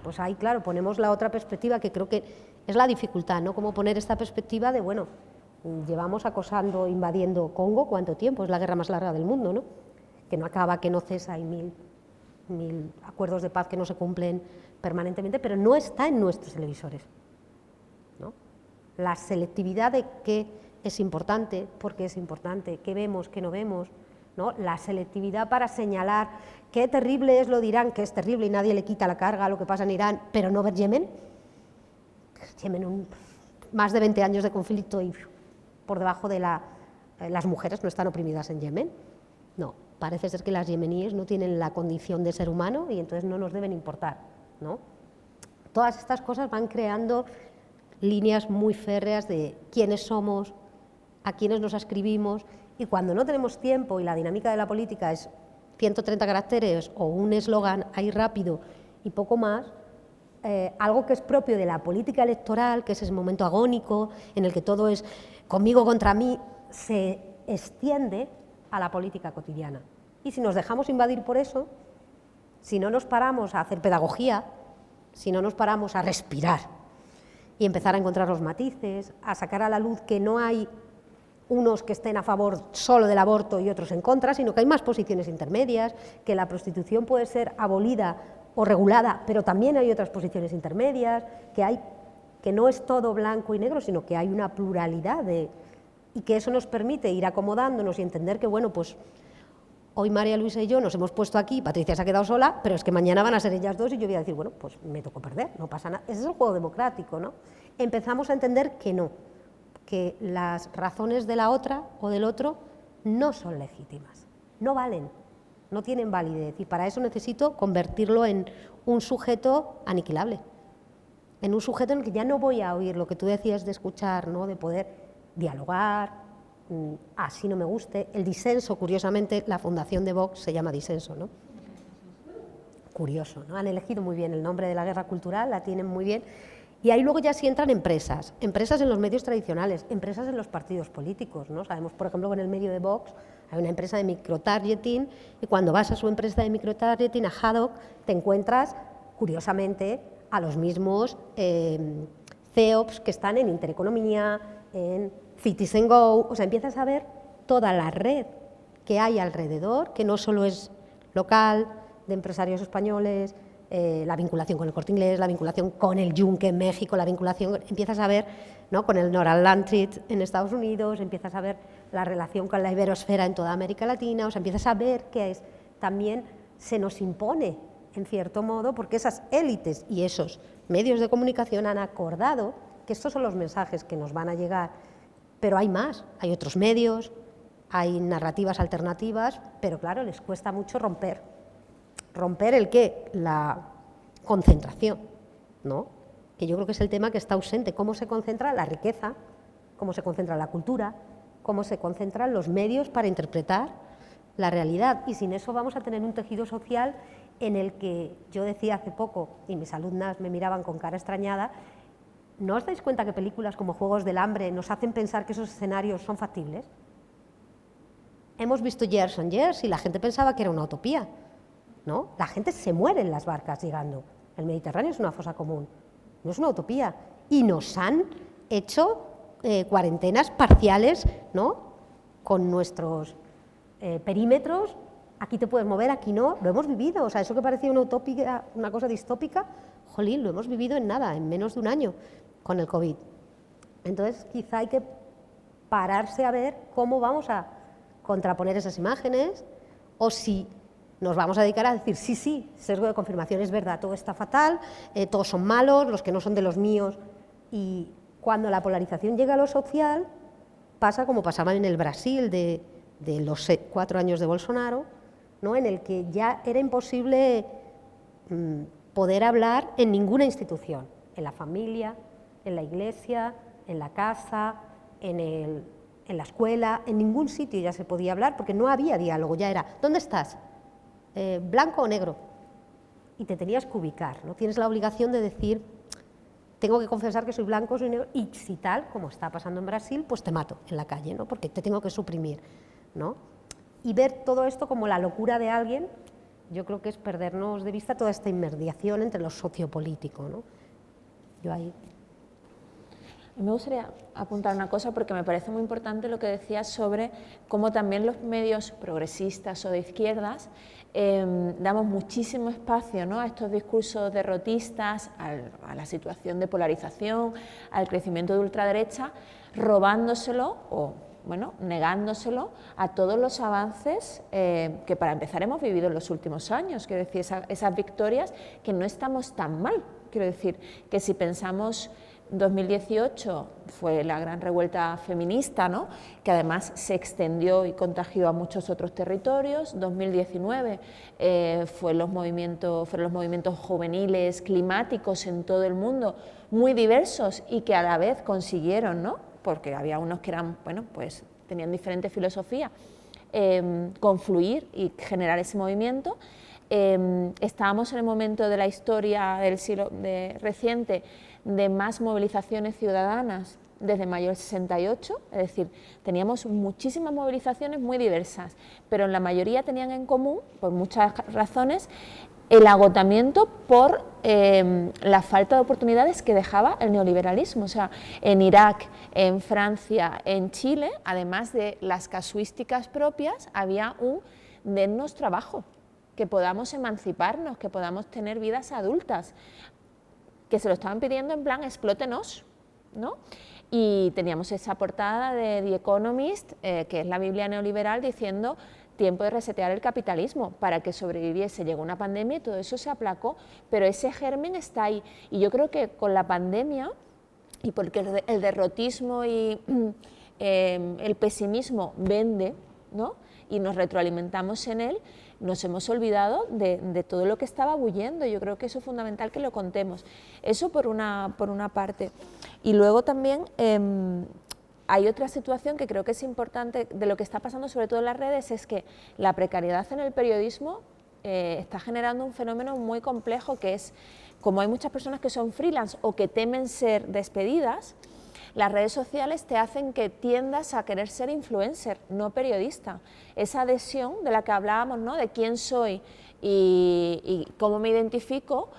Pues ahí, claro, ponemos la otra perspectiva que creo que es la dificultad, ¿no? Cómo poner esta perspectiva de, bueno, llevamos acosando, invadiendo Congo, ¿cuánto tiempo? Es la guerra más larga del mundo, ¿no? Que no acaba, que no cesa, hay mil acuerdos de paz que no se cumplen permanentemente, pero no está en nuestros televisores, ¿no? La selectividad de qué es importante, por qué es importante, qué vemos, qué no vemos, ¿no? La selectividad para señalar qué terrible es lo de Irán, que es terrible y nadie le quita la carga a lo que pasa en Irán, pero no ver Yemen. Yemen, más de 20 años de conflicto y por debajo de las mujeres no están oprimidas en Yemen. No, parece ser que las yemeníes no tienen la condición de ser humano y entonces no nos deben importar, ¿no? Todas estas cosas van creando líneas muy férreas de quiénes somos, a quiénes nos ascribimos, y cuando no tenemos tiempo y la dinámica de la política es 130 caracteres o un eslogan ahí rápido y poco más, algo que es propio de la política electoral, que es ese momento agónico en el que todo es conmigo contra mí, se extiende a la política cotidiana. Y si nos dejamos invadir por eso, si no nos paramos a hacer pedagogía, si no nos paramos a respirar y empezar a encontrar los matices, a sacar a la luz que no hay unos que estén a favor solo del aborto y otros en contra, sino que hay más posiciones intermedias, que la prostitución puede ser abolida o regulada, pero también hay otras posiciones intermedias, que no es todo blanco y negro, sino que hay una pluralidad y que eso nos permite ir acomodándonos y entender que, bueno, pues hoy María Luisa y yo nos hemos puesto aquí, Patricia se ha quedado sola, pero es que mañana van a ser ellas dos y yo voy a decir, bueno, pues me tocó perder, no pasa nada. Ese es el juego democrático, ¿no? Empezamos a entender que no, que las razones de la otra o del otro no son legítimas, no valen, no tienen validez, y para eso necesito convertirlo en un sujeto aniquilable, en un sujeto en el que ya no voy a oír lo que tú decías de escuchar, ¿no? De poder dialogar, así no me guste. El disenso, curiosamente, la fundación de Vox se llama Disenso, ¿no? Curioso, ¿no? Han elegido muy bien el nombre de la guerra cultural, la tienen muy bien. Y ahí luego ya sí entran empresas en los medios tradicionales, empresas en los partidos políticos, ¿no? Sabemos, por ejemplo, que en el medio de Vox hay una empresa de microtargeting y cuando vas a su empresa de microtargeting, a Haddock, te encuentras, curiosamente, a los mismos CEOs que están en Intereconomía, en Citizen Go, o sea, empiezas a ver toda la red que hay alrededor, que no solo es local, de empresarios españoles, la vinculación con el Corte Inglés, la vinculación con el Yunque en México, la vinculación, empiezas a ver, ¿no? Con el Northern en Estados Unidos, empiezas a ver la relación con la iberosfera en toda América Latina, o sea, empiezas a ver que también se nos impone, en cierto modo, porque esas élites y esos medios de comunicación han acordado que estos son los mensajes que nos van a llegar, pero hay más, hay otros medios, hay narrativas alternativas, pero claro, les cuesta mucho romper el qué, la concentración, ¿no? Que yo creo que es el tema que está ausente, cómo se concentra la riqueza, cómo se concentra la cultura, cómo se concentran los medios para interpretar la realidad, y sin eso vamos a tener un tejido social en el que yo decía hace poco, y mis alumnas me miraban con cara extrañada, ¿no os dais cuenta que películas como Juegos del Hambre nos hacen pensar que esos escenarios son factibles? Hemos visto Years and Years y la gente pensaba que era una utopía, ¿no? La gente se muere en las barcas llegando. El Mediterráneo es una fosa común, no es una utopía. Y nos han hecho cuarentenas parciales, ¿no? Con nuestros perímetros, aquí te puedes mover, aquí no, lo hemos vivido. O sea, eso que parecía una utopía, una cosa distópica, jolín, lo hemos vivido en nada, en menos de un año, con el COVID. Entonces, quizá hay que pararse a ver cómo vamos a contraponer esas imágenes, o si nos vamos a dedicar a decir, sí, sí, sesgo de confirmación, es verdad, todo está fatal, todos son malos, los que no son de los míos. Y cuando la polarización llega a lo social, pasa como pasaba en el Brasil de los 4 años de Bolsonaro, ¿no?, en el que ya era imposible poder hablar en ninguna institución, en la familia, en la iglesia, en la casa, en la escuela, en ningún sitio ya se podía hablar porque no había diálogo, ya era, ¿dónde estás? ¿Blanco o negro? Y te tenías que ubicar, ¿no? Tienes la obligación de decir, tengo que confesar que soy blanco, soy negro, y si tal, como está pasando en Brasil, pues te mato en la calle, ¿no?, porque te tengo que suprimir, ¿no? Y ver todo esto como la locura de alguien, yo creo que es perdernos de vista toda esta inmediación entre lo sociopolítico, ¿no? Yo ahí... Me gustaría apuntar una cosa porque me parece muy importante lo que decías sobre cómo también los medios progresistas o de izquierdas damos muchísimo espacio, ¿no?, a estos discursos derrotistas, a la situación de polarización, al crecimiento de ultraderecha, robándoselo o, bueno, negándoselo a todos los avances que para empezar hemos vivido en los últimos años. Quiero decir, esas victorias que no estamos tan mal. Quiero decir que si pensamos 2018 fue la gran revuelta feminista, ¿no?, que además se extendió y contagió a muchos otros territorios. 2019 fueron los movimientos juveniles climáticos en todo el mundo, muy diversos y que a la vez consiguieron, ¿no?, porque había unos que eran, bueno, pues tenían diferentes filosofías, confluir y generar ese movimiento. Estábamos en el momento de la historia del siglo reciente de más movilizaciones ciudadanas desde mayo del 68, es decir, teníamos muchísimas movilizaciones muy diversas, pero en la mayoría tenían en común, por muchas razones, el agotamiento por la falta de oportunidades que dejaba el neoliberalismo. O sea, en Irak, en Francia, en Chile, además de las casuísticas propias, había un dennos trabajo, que podamos emanciparnos, que podamos tener vidas adultas, que se lo estaban pidiendo en plan explótenos, ¿no? Y teníamos esa portada de The Economist, que es la Biblia neoliberal, diciendo tiempo de resetear el capitalismo para que sobreviviese. Llegó una pandemia y todo eso se aplacó, pero ese germen está ahí. Y yo creo que con la pandemia, y porque el derrotismo y el pesimismo vende, ¿no?, y nos retroalimentamos en él, nos hemos olvidado de todo lo que estaba bulliendo. Yo creo que eso es fundamental que lo contemos. Eso por una parte. Y luego también hay otra situación que creo que es importante de lo que está pasando, sobre todo en las redes, es que la precariedad en el periodismo está generando un fenómeno muy complejo, que es, como hay muchas personas que son freelance o que temen ser despedidas, las redes sociales te hacen que tiendas a querer ser influencer, no periodista. Esa adhesión de la que hablábamos, ¿no?, de quién soy y cómo me identifico,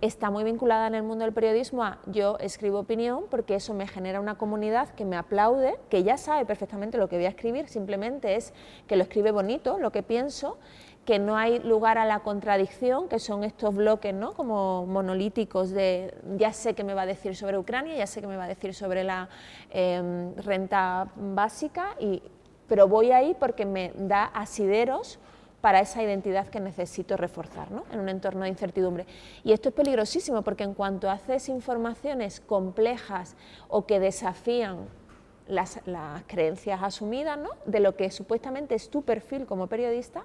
está muy vinculada en el mundo del periodismo a yo escribo opinión porque eso me genera una comunidad que me aplaude, que ya sabe perfectamente lo que voy a escribir, simplemente es que lo escribe bonito, lo que pienso, que no hay lugar a la contradicción, que son estos bloques, ¿no?, como monolíticos de ya sé que me va a decir sobre Ucrania, ya sé que me va a decir sobre la renta básica, pero voy ahí porque me da asideros para esa identidad que necesito reforzar, ¿no?, en un entorno de incertidumbre. Y esto es peligrosísimo porque en cuanto haces informaciones complejas o que desafían las creencias asumidas, ¿no?, de lo que supuestamente es tu perfil como periodista,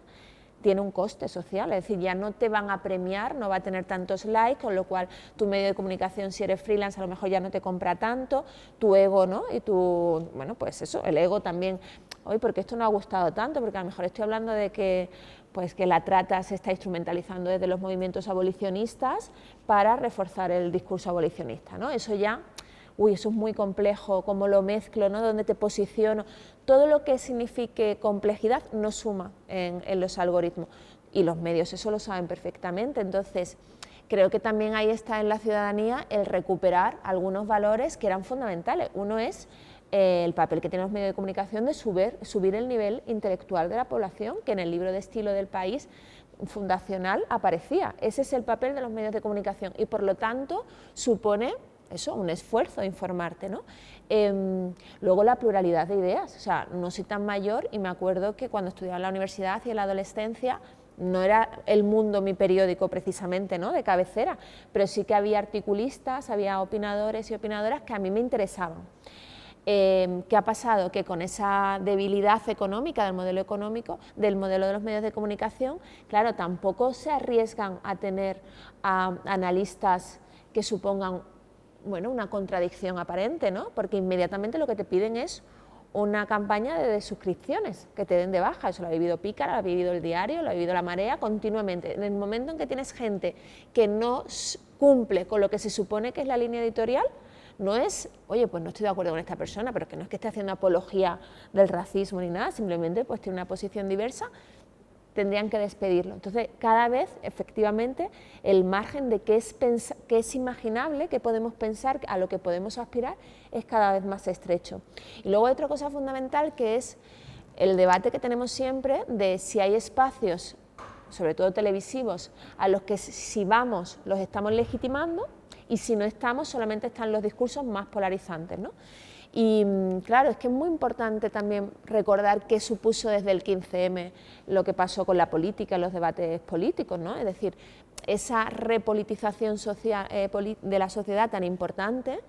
tiene un coste social, es decir, ya no te van a premiar, no va a tener tantos likes, con lo cual tu medio de comunicación, si eres freelance, a lo mejor ya no te compra tanto, tu ego, ¿no?, y tu, bueno, pues eso, el ego también, hoy porque esto no ha gustado tanto, porque a lo mejor estoy hablando de que, pues que la trata se está instrumentalizando desde los movimientos abolicionistas para reforzar el discurso abolicionista, ¿no? Eso ya, eso es muy complejo, cómo lo mezclo, ¿no?, dónde te posiciono. Todo lo que signifique complejidad no suma en los algoritmos, y los medios eso lo saben perfectamente. Entonces, creo que también ahí está en la ciudadanía el recuperar algunos valores que eran fundamentales. Uno es el papel que tienen los medios de comunicación de subir el nivel intelectual de la población, que en el libro de estilo del País fundacional aparecía. Ese es el papel de los medios de comunicación y por lo tanto supone eso, un esfuerzo de informarte, ¿no? Luego la pluralidad de ideas, o sea, no soy tan mayor y me acuerdo que cuando estudiaba en la universidad y en la adolescencia no era El Mundo mi periódico precisamente, ¿no?, de cabecera, pero sí que había articulistas, había opinadores y opinadoras que a mí me interesaban. ¿Qué ha pasado? Que con esa debilidad económica del modelo de los medios de comunicación, claro, tampoco se arriesgan a tener analistas que supongan, bueno, una contradicción aparente, ¿no? Porque inmediatamente lo que te piden es una campaña de desuscripciones, que te den de baja. Eso lo ha vivido Pícara, lo ha vivido El Diario, lo ha vivido La Marea continuamente. En el momento en que tienes gente que no cumple con lo que se supone que es la línea editorial, no es, oye, pues no estoy de acuerdo con esta persona, pero que no es que esté haciendo apología del racismo ni nada, simplemente pues tiene una posición diversa, tendrían que despedirlo. Entonces, cada vez, efectivamente, el margen de qué es imaginable, qué podemos pensar, a lo que podemos aspirar, es cada vez más estrecho. Y luego hay otra cosa fundamental, que es el debate que tenemos siempre de si hay espacios, sobre todo televisivos, a los que si vamos los estamos legitimando, y si no estamos, solamente están los discursos más polarizantes, ¿no? Y claro, es que es muy importante también recordar qué supuso desde el 15M lo que pasó con la política, los debates políticos, ¿no? Es decir, esa repolitización social, de la sociedad tan importante,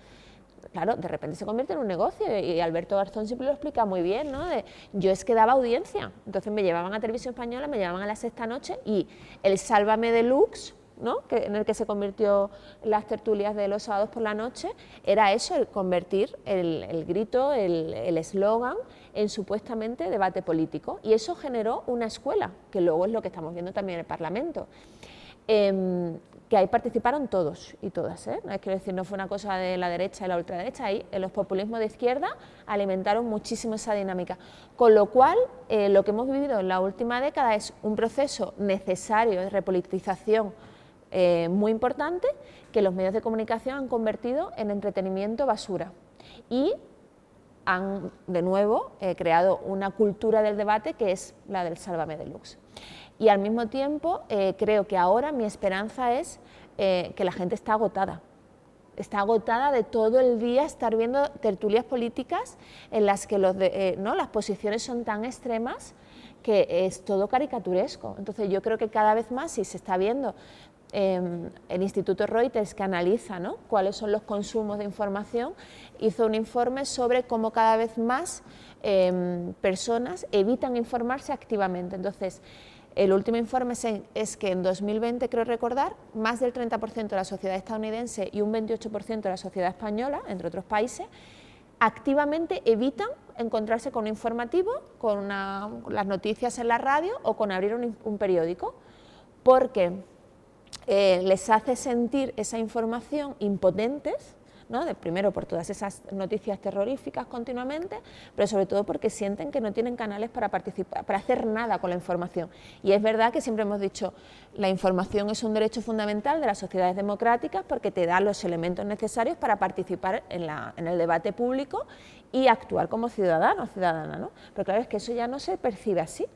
claro, de repente se convierte en un negocio, y Alberto Garzón siempre lo explica muy bien, ¿no? Yo es que daba audiencia, entonces me llevaban a Televisión Española, me llevaban a La Sexta Noche, y el Sálvame Deluxe, ¿no?, en el que se convirtió las tertulias de los sábados por la noche, era eso, el convertir el grito, el eslogan en supuestamente debate político, y eso generó una escuela, que luego es lo que estamos viendo también en el Parlamento, que ahí participaron todos y todas, ¿eh? Quiero decir, no fue una cosa de la derecha y la ultraderecha, ahí los populismos de izquierda alimentaron muchísimo esa dinámica, con lo cual lo que hemos vivido en la última década es un proceso necesario de repolitización muy importante, que los medios de comunicación han convertido en entretenimiento basura, y han de nuevo creado una cultura del debate que es la del Sálvame Deluxe. Y al mismo tiempo creo que ahora mi esperanza es que la gente está agotada de todo el día estar viendo tertulias políticas en las que las posiciones son tan extremas que es todo caricaturesco. Entonces yo creo que cada vez más, si se está viendo el Instituto Reuters, que analiza, ¿no?, cuáles son los consumos de información, hizo un informe sobre cómo cada vez más personas evitan informarse activamente. Entonces, el último informe es que en 2020, creo recordar, más del 30% de la sociedad estadounidense y un 28% de la sociedad española, entre otros países, activamente evitan encontrarse con un informativo, con las noticias en la radio o con abrir un periódico, porque les hace sentir esa información impotentes, ¿no? Primero por todas esas noticias terroríficas continuamente, pero sobre todo porque sienten que no tienen canales para participar, para hacer nada con la información. Y es verdad que siempre hemos dicho, la información es un derecho fundamental de las sociedades democráticas porque te da los elementos necesarios para participar en el debate público y actuar como ciudadano o ciudadana, ¿no? Pero claro, es que eso ya no se percibe así,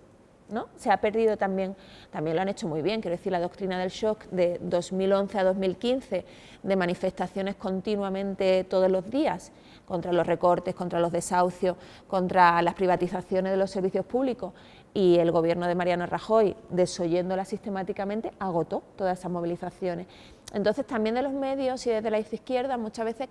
¿no? Se ha perdido también lo han hecho muy bien, quiero decir, la doctrina del shock de 2011 a 2015, de manifestaciones continuamente todos los días, contra los recortes, contra los desahucios, contra las privatizaciones de los servicios públicos, y el gobierno de Mariano Rajoy, desoyéndolas sistemáticamente, agotó todas esas movilizaciones. Entonces también de los medios y desde la izquierda muchas veces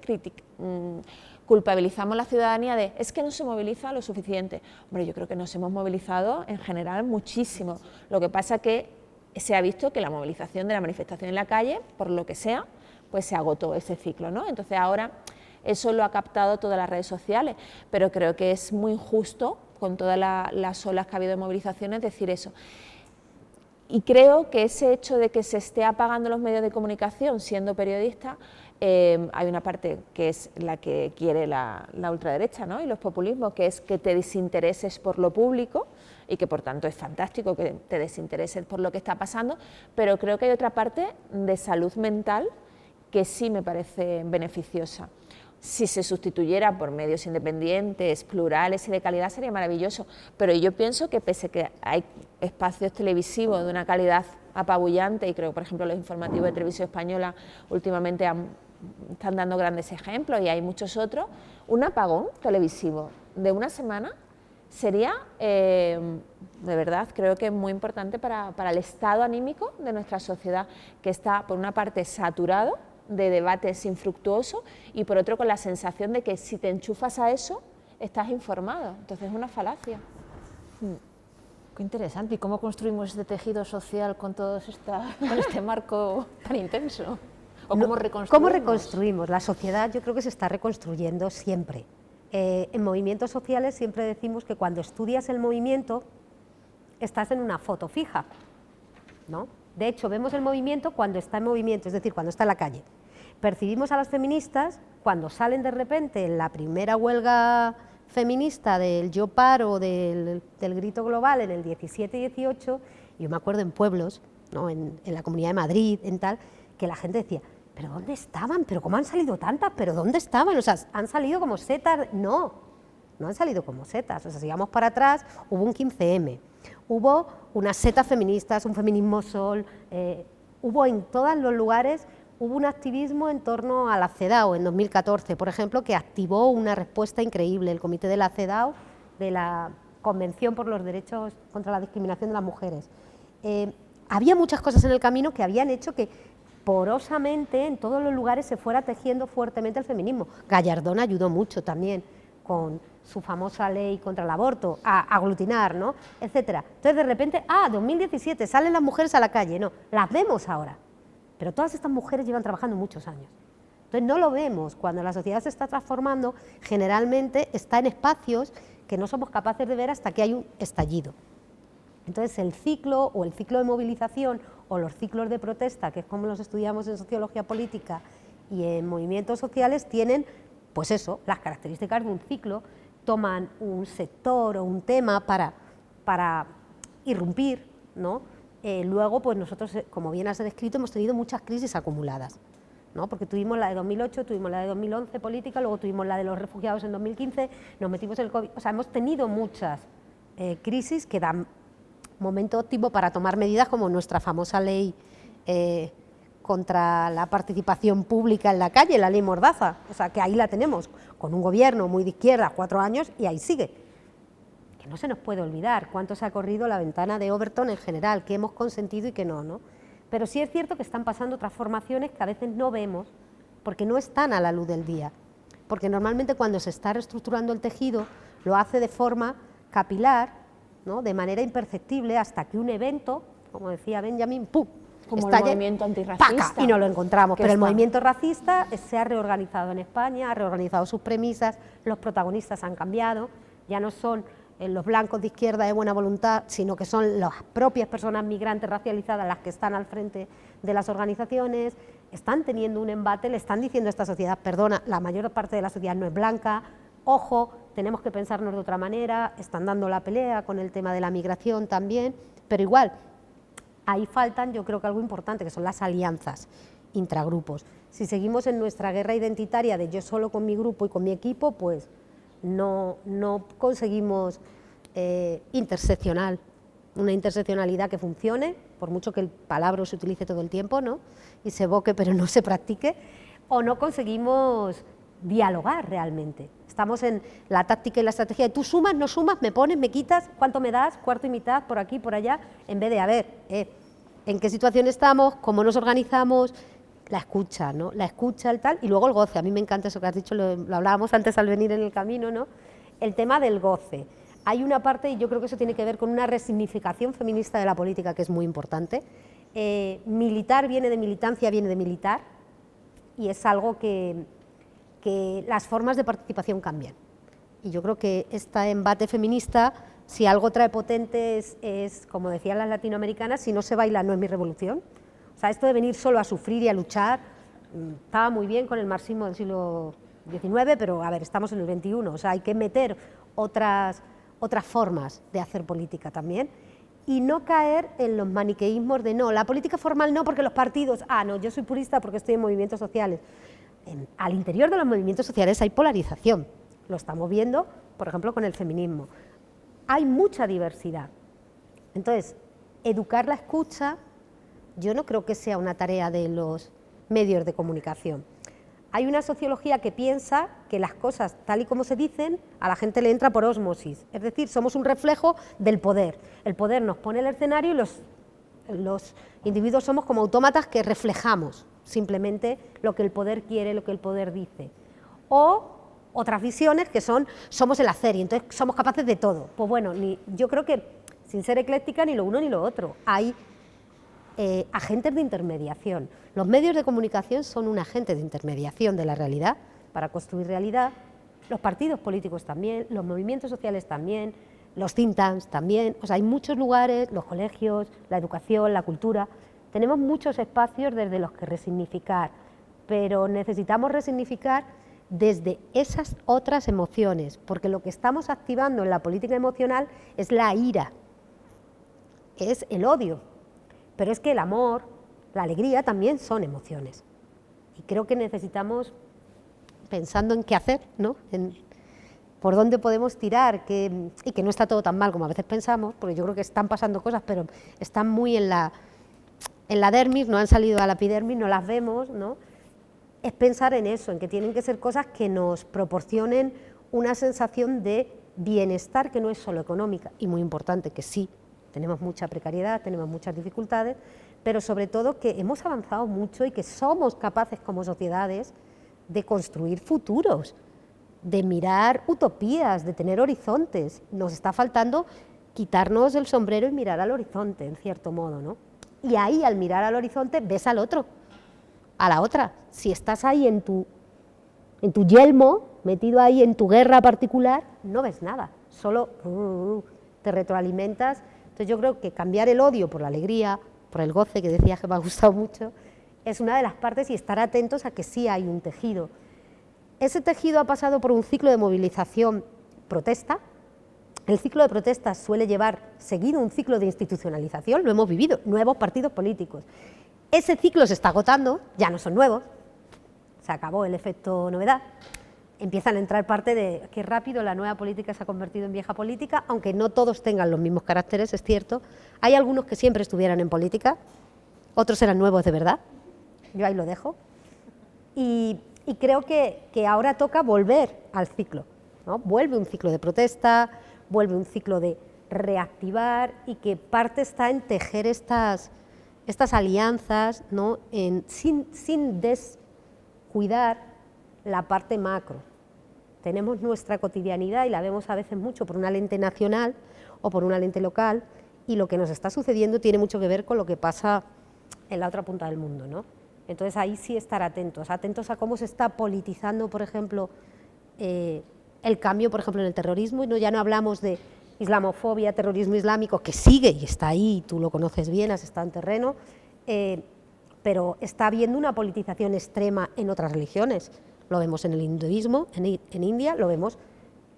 culpabilizamos a la ciudadanía de es que no se moviliza lo suficiente. Hombre, yo creo que nos hemos movilizado en general muchísimo. Lo que pasa que se ha visto que la movilización de la manifestación en la calle, por lo que sea, pues se agotó ese ciclo, ¿no? Entonces ahora eso lo ha captado todas las redes sociales, pero creo que es muy injusto, con todas las olas que ha habido de movilizaciones, decir eso. Y creo que ese hecho de que se esté apagando los medios de comunicación siendo periodista, hay una parte que es la que quiere la ultraderecha, ¿no?, y los populismos, que es que te desintereses por lo público, y que por tanto es fantástico que te desintereses por lo que está pasando, pero creo que hay otra parte de salud mental que sí me parece beneficiosa. Si se sustituyera por medios independientes, plurales y de calidad sería maravilloso, pero yo pienso que pese a que hay espacios televisivos de una calidad apabullante, y creo, por ejemplo, los informativos de Televisión Española últimamente han están dando grandes ejemplos y hay muchos otros, un apagón televisivo de una semana sería, de verdad, creo que es muy importante para el estado anímico de nuestra sociedad, que está, por una parte, saturado de debates infructuosos y, por otro, con la sensación de que si te enchufas a eso, estás informado. Entonces, es una falacia. Qué interesante. ¿Y cómo construimos este tejido social con con este marco tan intenso? ¿O cómo reconstruimos? ¿Cómo reconstruimos? La sociedad yo creo que se está reconstruyendo siempre. En movimientos sociales siempre decimos que cuando estudias el movimiento estás en una foto fija, ¿no? De hecho, vemos el movimiento cuando está en movimiento, es decir, cuando está en la calle. Percibimos a las feministas cuando salen de repente en la primera huelga feminista del Yo Paro, del grito global en el 17-18, yo me acuerdo en pueblos, ¿no? en la Comunidad de Madrid, en tal, que la gente decía, ¿pero dónde estaban? ¿Pero cómo han salido tantas? ¿Pero dónde estaban? O sea, ¿han salido como setas? No, no han salido como setas. O sea, si vamos para atrás, hubo un 15M, hubo unas setas feministas, un feminismo sol, hubo en todos los lugares, hubo un activismo en torno a la CEDAW en 2014, por ejemplo, que activó una respuesta increíble, el comité de la CEDAW, de la Convención por los Derechos contra la Discriminación de las Mujeres. Había muchas cosas en el camino que habían hecho que porosamente en todos los lugares se fuera tejiendo fuertemente el feminismo. Gallardón ayudó mucho también con su famosa ley contra el aborto, a aglutinar, ¿no? Etcétera. Entonces, de repente, 2017, salen las mujeres a la calle, no, las vemos ahora. Pero todas estas mujeres llevan trabajando muchos años. Entonces no lo vemos. Cuando la sociedad se está transformando, generalmente está en espacios que no somos capaces de ver hasta que hay un estallido. Entonces el ciclo o el ciclo de movilización o los ciclos de protesta, que es como los estudiamos en sociología política y en movimientos sociales, tienen, pues eso, las características de un ciclo, toman un sector o un tema para irrumpir, ¿no? Luego, pues nosotros, como bien has descrito, hemos tenido muchas crisis acumuladas, ¿no? Porque tuvimos la de 2008, tuvimos la de 2011 política, luego tuvimos la de los refugiados en 2015, nos metimos en el COVID, o sea, hemos tenido muchas crisis que dan momento óptimo para tomar medidas como nuestra famosa ley contra la participación pública en la calle, la ley Mordaza, o sea, que ahí la tenemos, con un gobierno muy de izquierda, 4 años, y ahí sigue. No se nos puede olvidar cuánto se ha corrido la ventana de Overton en general, qué hemos consentido y qué no, ¿no? Pero sí es cierto que están pasando transformaciones que a veces no vemos porque no están a la luz del día. Porque normalmente cuando se está reestructurando el tejido lo hace de forma capilar, ¿no? De manera imperceptible hasta que un evento, como decía Benjamin, ¡pum!, como estalle, el movimiento antirracista. ¡paca!, y no lo encontramos. Pero el está. movimiento racista se ha reorganizado en España, ha reorganizado sus premisas, los protagonistas han cambiado, ya no son los blancos de izquierda de buena voluntad, sino que son las propias personas migrantes racializadas las que están al frente de las organizaciones, están teniendo un embate, le están diciendo a esta sociedad, perdona, la mayor parte de la sociedad no es blanca, ojo, tenemos que pensarnos de otra manera, están dando la pelea con el tema de la migración también, pero igual, ahí faltan, yo creo que algo importante, que son las alianzas intragrupos. Si seguimos en nuestra guerra identitaria de yo solo con mi grupo y con mi equipo, pues no conseguimos una interseccionalidad que funcione, por mucho que el palabra se utilice todo el tiempo, ¿no? Y se evoque pero no se practique, o no conseguimos dialogar realmente. Estamos en la táctica y la estrategia de tú sumas, no sumas, me pones, me quitas, ¿cuánto me das? Cuarto y mitad, por aquí, por allá, en vez de, a ver, ¿en qué situación estamos? ¿Cómo nos organizamos? La escucha, ¿no? La escucha, el tal, y luego el goce. A mí me encanta eso que has dicho, lo hablábamos antes al venir en el camino, ¿no? El tema del goce. Hay una parte, y yo creo que eso tiene que ver con una resignificación feminista de la política que es muy importante. Militar viene de militancia, viene de militar, y es algo que las formas de participación cambian. Y yo creo que este embate feminista, si algo trae potente es, como decían las latinoamericanas, si no se baila no es mi revolución. O sea, esto de venir solo a sufrir y a luchar estaba muy bien con el marxismo del siglo XIX, pero a ver, estamos en el XXI, o sea, hay que meter otras formas de hacer política también y no caer en los maniqueísmos de no, la política formal no porque los partidos, no, yo soy purista porque estoy en movimientos sociales. Al interior de los movimientos sociales hay polarización, lo estamos viendo, por ejemplo, con el feminismo. Hay mucha diversidad. Entonces, educar la escucha yo no creo que sea una tarea de los medios de comunicación. Hay una sociología que piensa que las cosas, tal y como se dicen, a la gente le entra por ósmosis. Es decir, somos un reflejo del poder. El poder nos pone el escenario y los individuos somos como autómatas que reflejamos simplemente lo que el poder quiere, lo que el poder dice. O otras visiones que somos el hacer y entonces somos capaces de todo. Pues bueno, yo creo que sin ser ecléctica ni lo uno ni lo otro. Hay agentes de intermediación. Los medios de comunicación son un agente de intermediación de la realidad para construir realidad. Los partidos políticos también, los movimientos sociales también, los think tanks también. O sea, hay muchos lugares, los colegios, la educación, la cultura. Tenemos muchos espacios desde los que resignificar, pero necesitamos resignificar desde esas otras emociones, porque lo que estamos activando en la política emocional es la ira, es el odio, pero es que el amor, la alegría también son emociones. Y creo que necesitamos, pensando en qué hacer, ¿no? Por dónde podemos tirar, y que no está todo tan mal como a veces pensamos, porque yo creo que están pasando cosas, pero están muy en la dermis, no han salido a la epidermis, no las vemos, ¿no? Es pensar en eso, en que tienen que ser cosas que nos proporcionen una sensación de bienestar que no es solo económica, y muy importante que sí, tenemos mucha precariedad, tenemos muchas dificultades, pero sobre todo que hemos avanzado mucho y que somos capaces como sociedades de construir futuros, de mirar utopías, de tener horizontes. Nos está faltando quitarnos el sombrero y mirar al horizonte, en cierto modo, ¿no? Y ahí, al mirar al horizonte, ves al otro, a la otra. Si estás ahí en tu yelmo, metido ahí en tu guerra particular, no ves nada, solo te retroalimentas. Entonces yo creo que cambiar el odio por la alegría, por el goce, que decía que me ha gustado mucho, es una de las partes, y estar atentos a que sí hay un tejido. Ese tejido ha pasado por un ciclo de movilización, protesta. El ciclo de protestas suele llevar seguido un ciclo de institucionalización, lo hemos vivido, nuevos partidos políticos. Ese ciclo se está agotando, ya no son nuevos, se acabó el efecto novedad, empiezan a entrar parte de qué rápido la nueva política se ha convertido en vieja política, aunque no todos tengan los mismos caracteres, es cierto. Hay algunos que siempre estuvieran en política, otros eran nuevos de verdad, yo ahí lo dejo. Y creo que ahora toca volver al ciclo, ¿no? Vuelve un ciclo de protesta, vuelve un ciclo de reactivar, y que parte está en tejer estas alianzas, ¿no? Sin descuidar la parte macro. Tenemos nuestra cotidianidad y la vemos a veces mucho por una lente nacional o por una lente local, y lo que nos está sucediendo tiene mucho que ver con lo que pasa en la otra punta del mundo, ¿no? Entonces ahí sí estar atentos a cómo se está politizando, por ejemplo, el cambio, por ejemplo, en el terrorismo, y ya no hablamos de islamofobia, terrorismo islámico, que sigue y está ahí, tú lo conoces bien, has estado en terreno, pero está habiendo una politización extrema en otras religiones. Lo vemos en el hinduismo, en India, lo vemos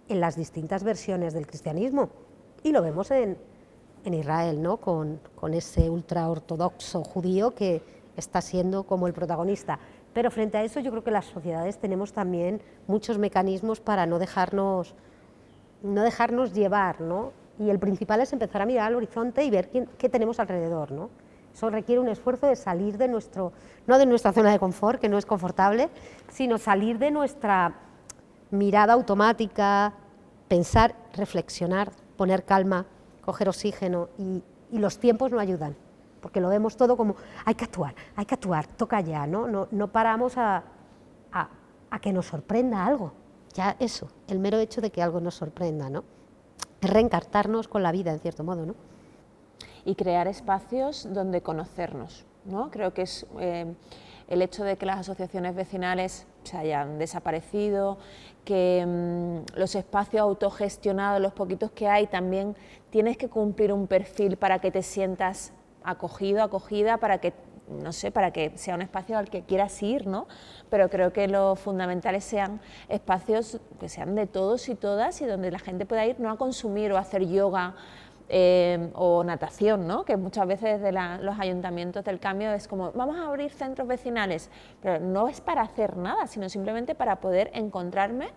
en las distintas versiones del cristianismo, y lo vemos en Israel, ¿no? Con ese ultraortodoxo judío que está siendo como el protagonista. Pero frente a eso yo creo que las sociedades tenemos también muchos mecanismos para no dejarnos llevar, ¿no? Y el principal es empezar a mirar al horizonte y ver qué tenemos alrededor, ¿no? Eso requiere un esfuerzo de salir de no de nuestra zona de confort, que no es confortable, sino salir de nuestra mirada automática, pensar, reflexionar, poner calma, coger oxígeno, y los tiempos no ayudan, porque lo vemos todo como hay que actuar, toca ya, ¿no? No paramos a que nos sorprenda algo, ya eso, el mero hecho de que algo nos sorprenda, ¿no? Es reencartarnos con la vida, en cierto modo, ¿no? Y crear espacios donde conocernos, ¿no? Creo que es el hecho de que las asociaciones vecinales se hayan desaparecido, que los espacios autogestionados, los poquitos que hay, también tienes que cumplir un perfil para que te sientas acogido, acogida, para que, no sé, para que sea un espacio al que quieras ir, ¿no? Pero creo que lo fundamental sean espacios que sean de todos y todas, y donde la gente pueda ir no a consumir o a hacer yoga, o natación, ¿no? Que muchas veces de los ayuntamientos del cambio es como vamos a abrir centros vecinales, pero no es para hacer nada, sino simplemente para poder encontrarme,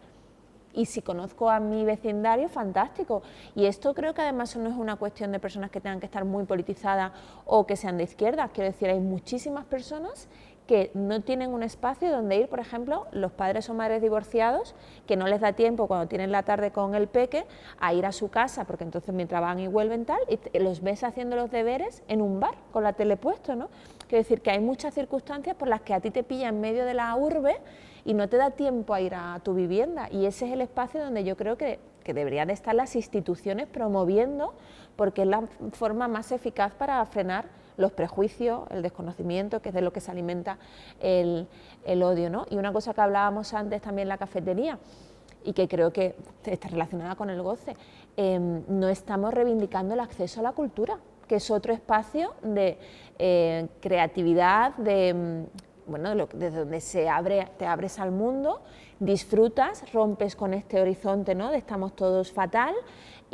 y si conozco a mi vecindario, fantástico. Y esto creo que además no es una cuestión de personas que tengan que estar muy politizadas o que sean de izquierda. Quiero decir, hay muchísimas personas que no tienen un espacio donde ir, por ejemplo, los padres o madres divorciados, que no les da tiempo cuando tienen la tarde con el peque a ir a su casa, porque entonces mientras van y vuelven tal, y los ves haciendo los deberes en un bar con la tele puesto, ¿no? Quiero decir que hay muchas circunstancias por las que a ti te pilla en medio de la urbe y no te da tiempo a ir a tu vivienda, y ese es el espacio donde yo creo que deberían estar las instituciones promoviendo, porque es la forma más eficaz para frenar los prejuicios, el desconocimiento, que es de lo que se alimenta el odio, ¿no? Y una cosa que hablábamos antes también en la cafetería, y que creo que está relacionada con el goce, no estamos reivindicando el acceso a la cultura, que es otro espacio de creatividad, bueno, desde donde te abres al mundo, disfrutas, rompes con este horizonte, ¿no?, de estamos todos fatal,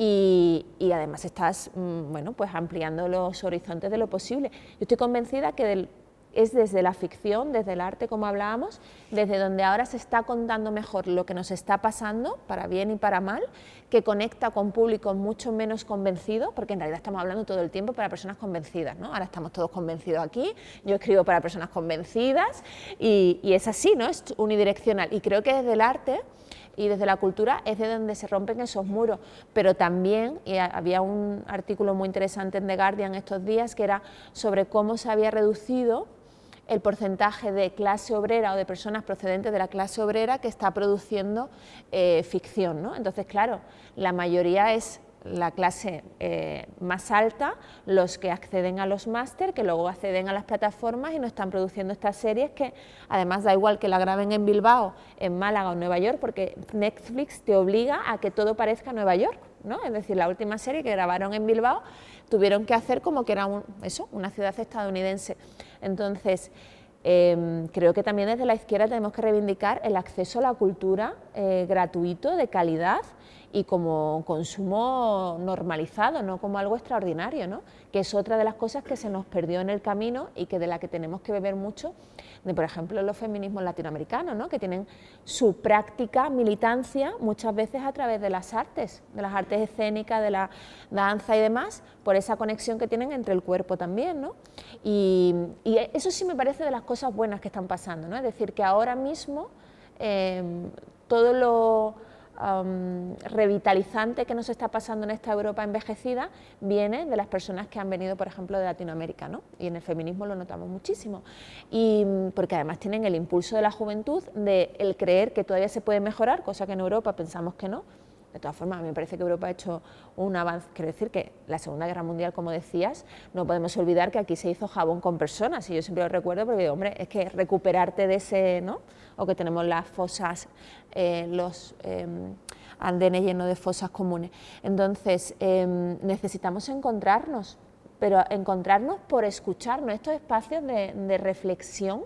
y además estás, bueno, pues ampliando los horizontes de lo posible. Yo estoy convencida que es desde la ficción, desde el arte, como hablábamos, desde donde ahora se está contando mejor lo que nos está pasando, para bien y para mal, que conecta con públicos mucho menos convencidos, porque en realidad estamos hablando todo el tiempo para personas convencidas, ¿no? Ahora estamos todos convencidos aquí, yo escribo para personas convencidas, y es así, ¿no? Es unidireccional, y creo que desde el arte y desde la cultura es de donde se rompen esos muros, pero también, y había un artículo muy interesante en The Guardian estos días, que era sobre cómo se había reducido el porcentaje de clase obrera o de personas procedentes de la clase obrera que está produciendo ficción, ¿no? Entonces, claro, la mayoría es la clase más alta, los que acceden a los máster, que luego acceden a las plataformas y nos están produciendo estas series que además da igual que la graben en Bilbao, en Málaga o en Nueva York, porque Netflix te obliga a que todo parezca Nueva York, ¿no? Es decir, la última serie que grabaron en Bilbao tuvieron que hacer como que era una ciudad estadounidense. Entonces, creo que también desde la izquierda tenemos que reivindicar el acceso a la cultura gratuito, de calidad, y como consumo normalizado, no como algo extraordinario, ¿no? Que es otra de las cosas que se nos perdió en el camino y que de la que tenemos que beber mucho, de por ejemplo los feminismos latinoamericanos, ¿no? Que tienen su práctica, militancia, muchas veces a través de las artes escénicas, de la danza y demás, por esa conexión que tienen entre el cuerpo también, ¿no? Y eso sí me parece de las cosas buenas que están pasando, ¿no? Es decir, que ahora mismo todo lo revitalizante que nos está pasando en esta Europa envejecida viene de las personas que han venido, por ejemplo, de Latinoamérica, ¿no? Y en el feminismo lo notamos muchísimo, y porque además tienen el impulso de la juventud, de el creer que todavía se puede mejorar, cosa que en Europa pensamos que no. De todas formas, a mí me parece que Europa ha hecho un avance. Quiero decir que la Segunda Guerra Mundial, como decías, no podemos olvidar que aquí se hizo jabón con personas, y yo siempre lo recuerdo porque digo, hombre, es que recuperarte de ese, ¿no? O que tenemos las fosas, los andenes llenos de fosas comunes. Entonces, necesitamos encontrarnos, pero encontrarnos por escucharnos, estos espacios de reflexión,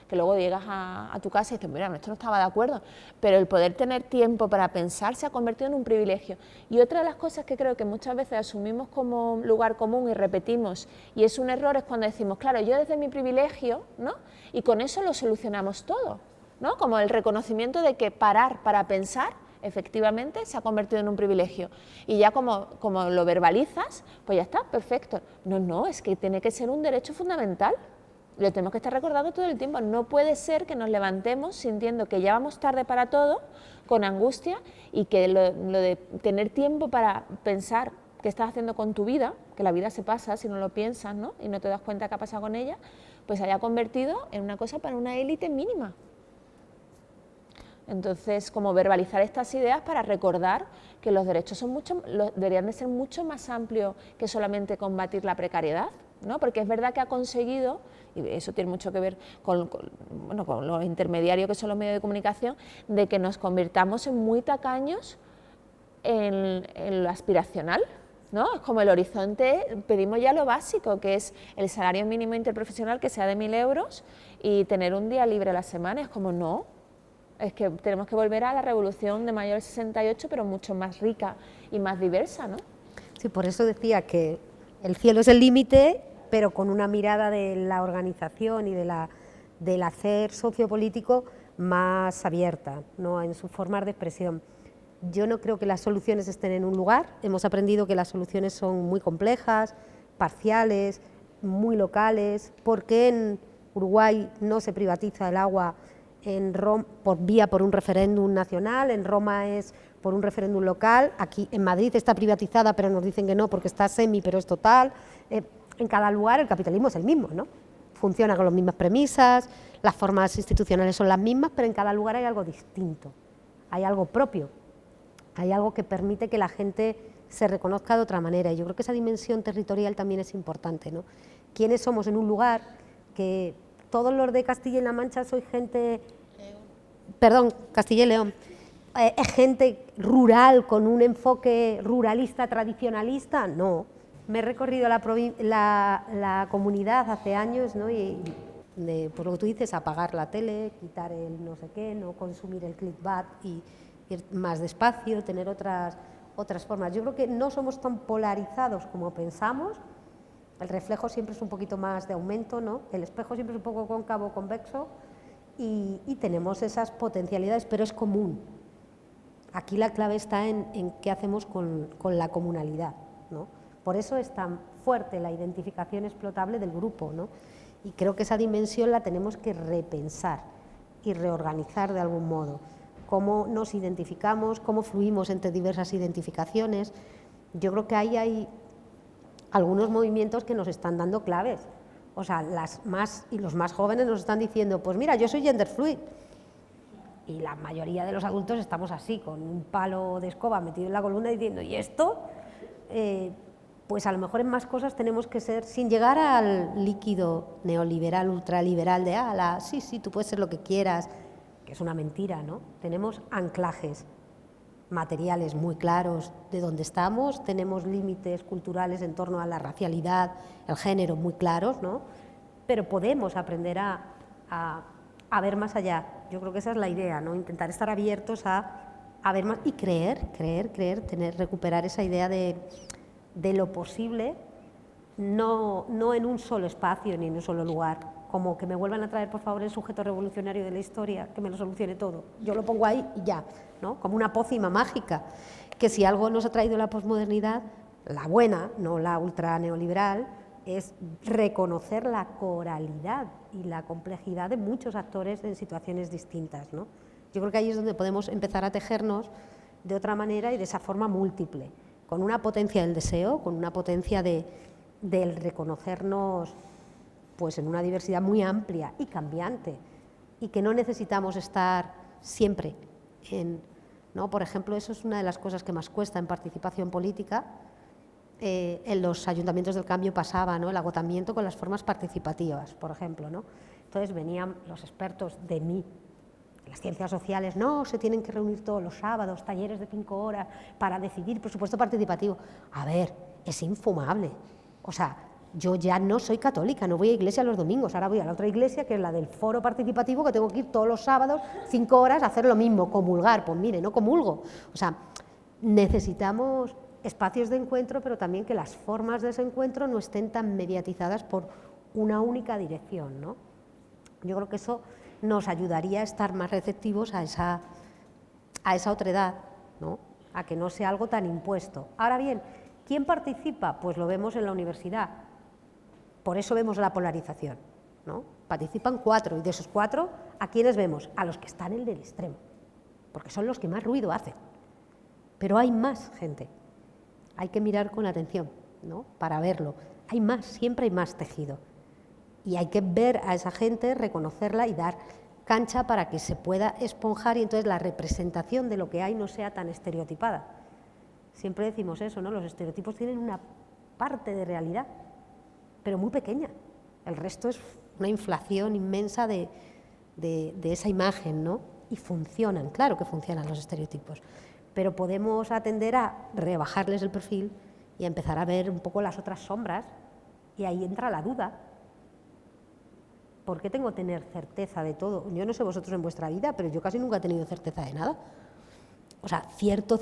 que luego llegas a tu casa y dices, mira, esto no estaba de acuerdo, pero el poder tener tiempo para pensar se ha convertido en un privilegio. Y otra de las cosas que creo que muchas veces asumimos como lugar común y repetimos, y es un error, es cuando decimos, claro, yo desde mi privilegio, ¿no? Y con eso lo solucionamos todo, ¿no? Como el reconocimiento de que parar para pensar efectivamente se ha convertido en un privilegio, y ya como lo verbalizas, pues ya está, perfecto. No, es que tiene que ser un derecho fundamental. Lo tenemos que estar recordando todo el tiempo. No puede ser que nos levantemos sintiendo que ya vamos tarde para todo, con angustia, y que lo de tener tiempo para pensar qué estás haciendo con tu vida, que la vida se pasa si no lo piensas, ¿no? Y no te das cuenta qué ha pasado con ella, pues haya convertido en una cosa para una élite mínima. Entonces, como verbalizar estas ideas para recordar que los derechos deberían de ser mucho más amplios que solamente combatir la precariedad, ¿no? Porque es verdad que ha conseguido, y eso tiene mucho que ver con los intermediarios que son los medios de comunicación, de que nos convirtamos en muy tacaños en lo aspiracional, ¿no? Es como el horizonte, pedimos ya lo básico, que es el salario mínimo interprofesional que sea de 1.000 euros y tener un día libre a la semana. Es como, no, es que tenemos que volver a la revolución de mayo del 68, pero mucho más rica y más diversa, ¿no? Sí, por eso decía que el cielo es el límite, pero con una mirada de la organización y del hacer sociopolítico más abierta, ¿no? En sus formas de expresión. Yo no creo que las soluciones estén en un lugar. Hemos aprendido que las soluciones son muy complejas, parciales, muy locales. ¿Por qué en Uruguay no se privatiza el agua en Roma por un referéndum nacional, en Roma es por un referéndum local, aquí en Madrid está privatizada pero nos dicen que no porque está semi pero es total. En cada lugar el capitalismo es el mismo, ¿no? Funciona con las mismas premisas, las formas institucionales son las mismas, pero en cada lugar hay algo distinto, hay algo propio, hay algo que permite que la gente se reconozca de otra manera, y yo creo que esa dimensión territorial también es importante, ¿no? ¿Quiénes somos en un lugar que todos los de Castilla y La Mancha soy gente, perdón, Castilla y León, es gente rural con un enfoque ruralista, tradicionalista? No. Me he recorrido la comunidad hace años, ¿no? Y por lo que tú dices, apagar la tele, quitar el no sé qué, no consumir el clickbait y ir más despacio, tener otras formas. Yo creo que no somos tan polarizados como pensamos, el reflejo siempre es un poquito más de aumento, ¿no? El espejo siempre es un poco cóncavo, convexo, y tenemos esas potencialidades, pero es común. Aquí la clave está en qué hacemos con la comunalidad, ¿no? Por eso es tan fuerte la identificación explotable del grupo, ¿no? Y creo que esa dimensión la tenemos que repensar y reorganizar de algún modo. Cómo nos identificamos, cómo fluimos entre diversas identificaciones. Yo creo que ahí hay algunos movimientos que nos están dando claves. O sea, los más jóvenes nos están diciendo, pues mira, yo soy gender fluid. Y la mayoría de los adultos estamos así, con un palo de escoba metido en la columna diciendo, ¿y esto? Pues a lo mejor en más cosas tenemos que ser, sin llegar al líquido neoliberal, ultraliberal de, sí, tú puedes ser lo que quieras, que es una mentira, ¿no? Tenemos anclajes materiales muy claros de dónde estamos, tenemos límites culturales en torno a la racialidad, el género muy claros, ¿no? Pero podemos aprender a ver más allá. Yo creo que esa es la idea, ¿no? Intentar estar abiertos a ver más y creer, recuperar esa idea de lo posible, no en un solo espacio ni en un solo lugar, como que me vuelvan a traer por favor el sujeto revolucionario de la historia, que me lo solucione todo, yo lo pongo ahí y ya, ¿no? Como una pócima mágica, que si algo nos ha traído la posmodernidad, la buena, no la ultra neoliberal, es reconocer la coralidad y la complejidad de muchos actores en situaciones distintas, ¿no? Yo creo que ahí es donde podemos empezar a tejernos de otra manera y de esa forma múltiple, con una potencia del deseo, con una potencia del reconocernos pues, en una diversidad muy amplia y cambiante, y que no necesitamos estar siempre ¿no? Por ejemplo, eso es una de las cosas que más cuesta en participación política. En los ayuntamientos del cambio pasaba, ¿no? El agotamiento con las formas participativas, por ejemplo, ¿no? Entonces venían los expertos de mí, las ciencias sociales, no, se tienen que reunir todos los sábados, talleres de 5 horas para decidir presupuesto participativo. A ver, es infumable. O sea, yo ya no soy católica, no voy a iglesia los domingos, ahora voy a la otra iglesia que es la del foro participativo, que tengo que ir todos los sábados 5 horas a hacer lo mismo, comulgar. Pues mire, no comulgo. O sea, necesitamos espacios de encuentro, pero también que las formas de ese encuentro no estén tan mediatizadas por una única dirección, ¿no? Yo creo que eso nos ayudaría a estar más receptivos a esa otredad, ¿no? A que no sea algo tan impuesto. Ahora bien, ¿quién participa? Pues lo vemos en la universidad. Por eso vemos la polarización, ¿no? Participan 4 y de esos 4, ¿a quiénes vemos? A los que están en el extremo, porque son los que más ruido hacen. Pero hay más gente. Hay que mirar con atención, ¿no? Para verlo. Hay más, siempre hay más tejido. Y hay que ver a esa gente, reconocerla y dar cancha para que se pueda esponjar y entonces la representación de lo que hay no sea tan estereotipada. Siempre decimos eso, ¿no? Los estereotipos tienen una parte de realidad, pero muy pequeña. El resto es una inflación inmensa de esa imagen, ¿no? Y funcionan, claro que funcionan los estereotipos, pero podemos atender a rebajarles el perfil y a empezar a ver un poco las otras sombras, y ahí entra la duda. ¿Por qué tengo que tener certeza de todo? Yo no sé vosotros en vuestra vida, pero yo casi nunca he tenido certeza de nada. O sea, cierto,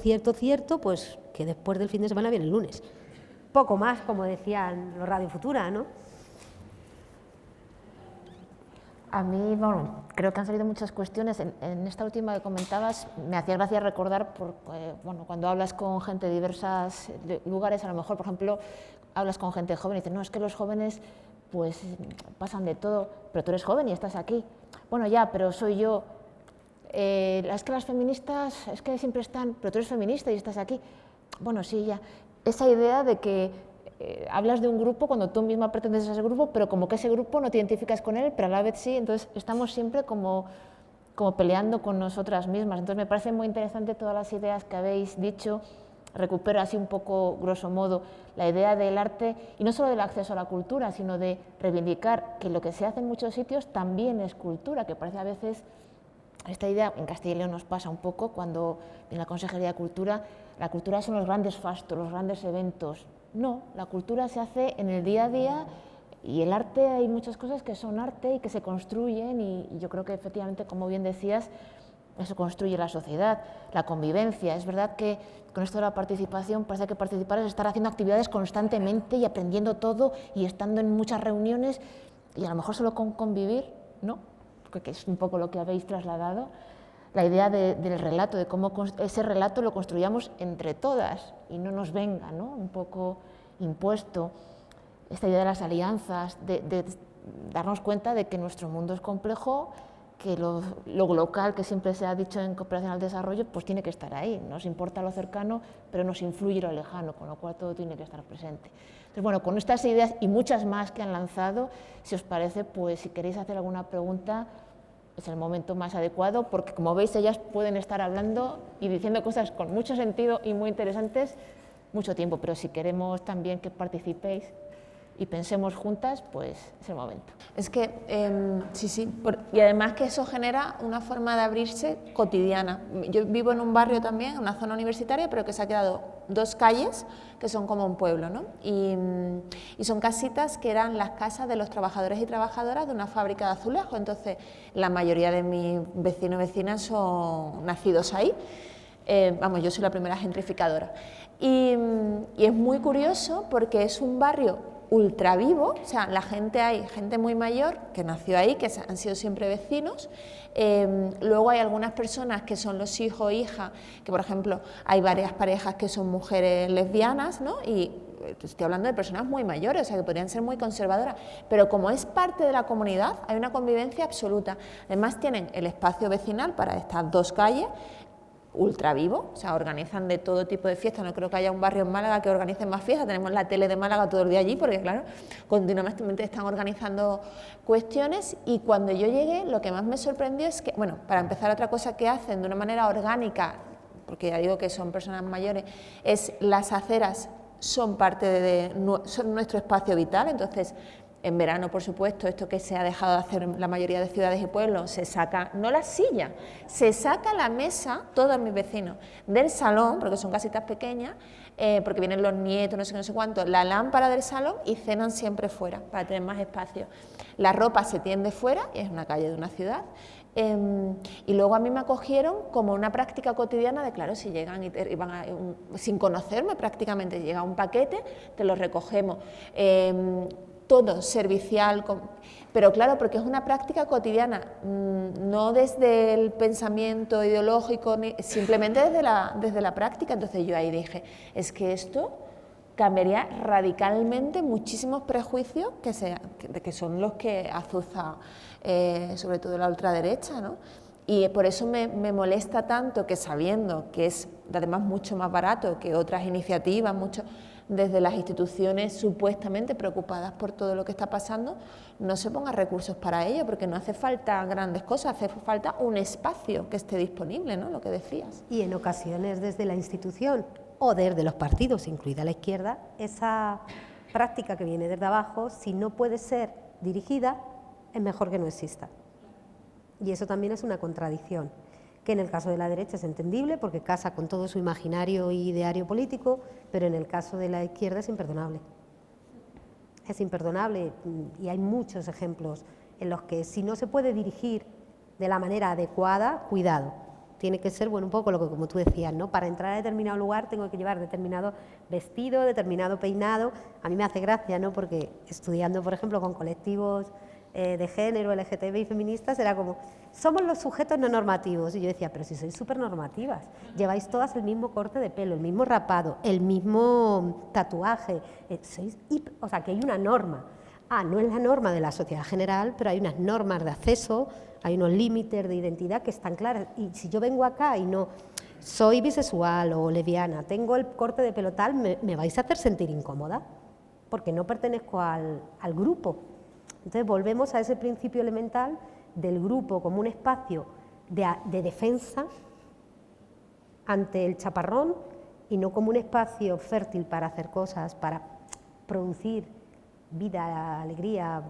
pues que después del fin de semana viene el lunes. Poco más, como decían los Radio Futura, ¿no? A mí, bueno, creo que han salido muchas cuestiones. En esta última que comentabas, me hacía gracia recordar, bueno, cuando hablas con gente de diversos lugares, a lo mejor, por ejemplo, hablas con gente joven y dices, no, es que los jóvenes pues pasan de todo, pero tú eres joven y estás aquí. Bueno, ya, pero soy yo. Es que las feministas, es que siempre están, pero tú eres feminista y estás aquí. Bueno, sí, ya. Esa idea de que hablas de un grupo cuando tú misma pretendes a ese grupo, pero como que ese grupo no te identificas con él, pero a la vez sí, entonces estamos siempre como peleando con nosotras mismas. Entonces me parece muy interesante todas las ideas que habéis dicho. Recupero así un poco, grosso modo, la idea del arte, y no solo del acceso a la cultura, sino de reivindicar que lo que se hace en muchos sitios también es cultura, que parece a veces, esta idea en Castilla y León nos pasa un poco cuando en la Consejería de Cultura, la cultura son los grandes fastos, los grandes eventos. No, la cultura se hace en el día a día, y el arte, hay muchas cosas que son arte y que se construyen, y yo creo que efectivamente, como bien decías, eso construye la sociedad, la convivencia. Es verdad que con esto de la participación parece que participar es estar haciendo actividades constantemente y aprendiendo todo y estando en muchas reuniones, y a lo mejor solo con convivir, ¿no? Que es un poco lo que habéis trasladado, la idea del relato, de cómo ese relato lo construyamos entre todas y no nos venga, ¿no?, un poco impuesto. Esta idea de las alianzas, de darnos cuenta de que nuestro mundo es complejo, que lo local, que siempre se ha dicho en cooperación al desarrollo, pues tiene que estar ahí. Nos importa lo cercano, pero nos influye lo lejano, con lo cual todo tiene que estar presente. Entonces, bueno, con estas ideas y muchas más que han lanzado, si os parece, pues si queréis hacer alguna pregunta, es el momento más adecuado, porque como veis, ellas pueden estar hablando y diciendo cosas con mucho sentido y muy interesantes mucho tiempo, pero si queremos también que participéis y pensemos juntas, pues es el momento. Es que, sí, y además que eso genera una forma de abrirse cotidiana. Yo vivo en un barrio también, en una zona universitaria, pero que se ha quedado 2 calles que son como un pueblo, ¿no? Y son casitas que eran las casas de los trabajadores y trabajadoras de una fábrica de azulejos. Entonces, la mayoría de mis vecinos y vecinas son nacidos ahí. Vamos, yo soy la primera gentrificadora. Y es muy curioso porque es un barrio ultra vivo, o sea, hay gente muy mayor que nació ahí, que han sido siempre vecinos. Luego hay algunas personas que son los hijos o hijas, que por ejemplo hay varias parejas que son mujeres lesbianas, ¿no? Y estoy hablando de personas muy mayores, o sea, que podrían ser muy conservadoras, pero como es parte de la comunidad, hay una convivencia absoluta. Además tienen el espacio vecinal para estas 2 calles, ultra vivo, o sea, organizan de todo tipo de fiestas. No creo que haya un barrio en Málaga que organice más fiestas. Tenemos la tele de Málaga todo el día allí, porque claro, continuamente están organizando cuestiones. Y cuando yo llegué, lo que más me sorprendió es que, bueno, para empezar, otra cosa que hacen de una manera orgánica, porque ya digo que son personas mayores, es las aceras son parte son nuestro espacio vital. Entonces, en verano, por supuesto, esto que se ha dejado de hacer en la mayoría de ciudades y pueblos, se saca, no la silla, se saca la mesa, todos mis vecinos, del salón, porque son casitas pequeñas, porque vienen los nietos, no sé cuánto, la lámpara del salón, y cenan siempre fuera, para tener más espacio. La ropa se tiende fuera, y es una calle de una ciudad. Y luego a mí me acogieron como una práctica cotidiana de, claro, si llegan y van sin conocerme prácticamente, llega un paquete, te lo recogemos. Todo servicial, pero claro, porque es una práctica cotidiana, no desde el pensamiento ideológico, simplemente desde la práctica. Entonces yo ahí dije, es que esto cambiaría radicalmente muchísimos prejuicios que son los que azuza sobre todo la ultraderecha, ¿no? Y por eso me molesta tanto que, sabiendo que es además mucho más barato que otras iniciativas, desde las instituciones supuestamente preocupadas por todo lo que está pasando, no se pongan recursos para ello, porque no hace falta grandes cosas, hace falta un espacio que esté disponible, ¿no?, lo que decías. Y en ocasiones desde la institución o desde los partidos, incluida la izquierda, esa práctica que viene desde abajo, si no puede ser dirigida, es mejor que no exista. Y eso también es una contradicción, que en el caso de la derecha es entendible porque casa con todo su imaginario y ideario político, pero en el caso de la izquierda es imperdonable. Es imperdonable, y hay muchos ejemplos en los que si no se puede dirigir de la manera adecuada, cuidado. Tiene que ser, bueno, un poco lo que, como tú decías, ¿no? Para entrar a determinado lugar tengo que llevar determinado vestido, determinado peinado. A mí me hace gracia, ¿no?, porque estudiando, por ejemplo, con colectivos de género, LGTBI, feministas, era como, somos los sujetos no normativos. Y yo decía, pero si sois súper normativas, lleváis todas el mismo corte de pelo, el mismo rapado, el mismo tatuaje, o sea, que hay una norma. no es la norma de la sociedad general, pero hay unas normas de acceso, hay unos límites de identidad que están claras. Y si yo vengo acá y no soy bisexual o lesbiana, tengo el corte de pelo tal, me vais a hacer sentir incómoda, porque no pertenezco al grupo. Entonces volvemos a ese principio elemental del grupo como un espacio de defensa ante el chaparrón y no como un espacio fértil para hacer cosas, para producir vida, alegría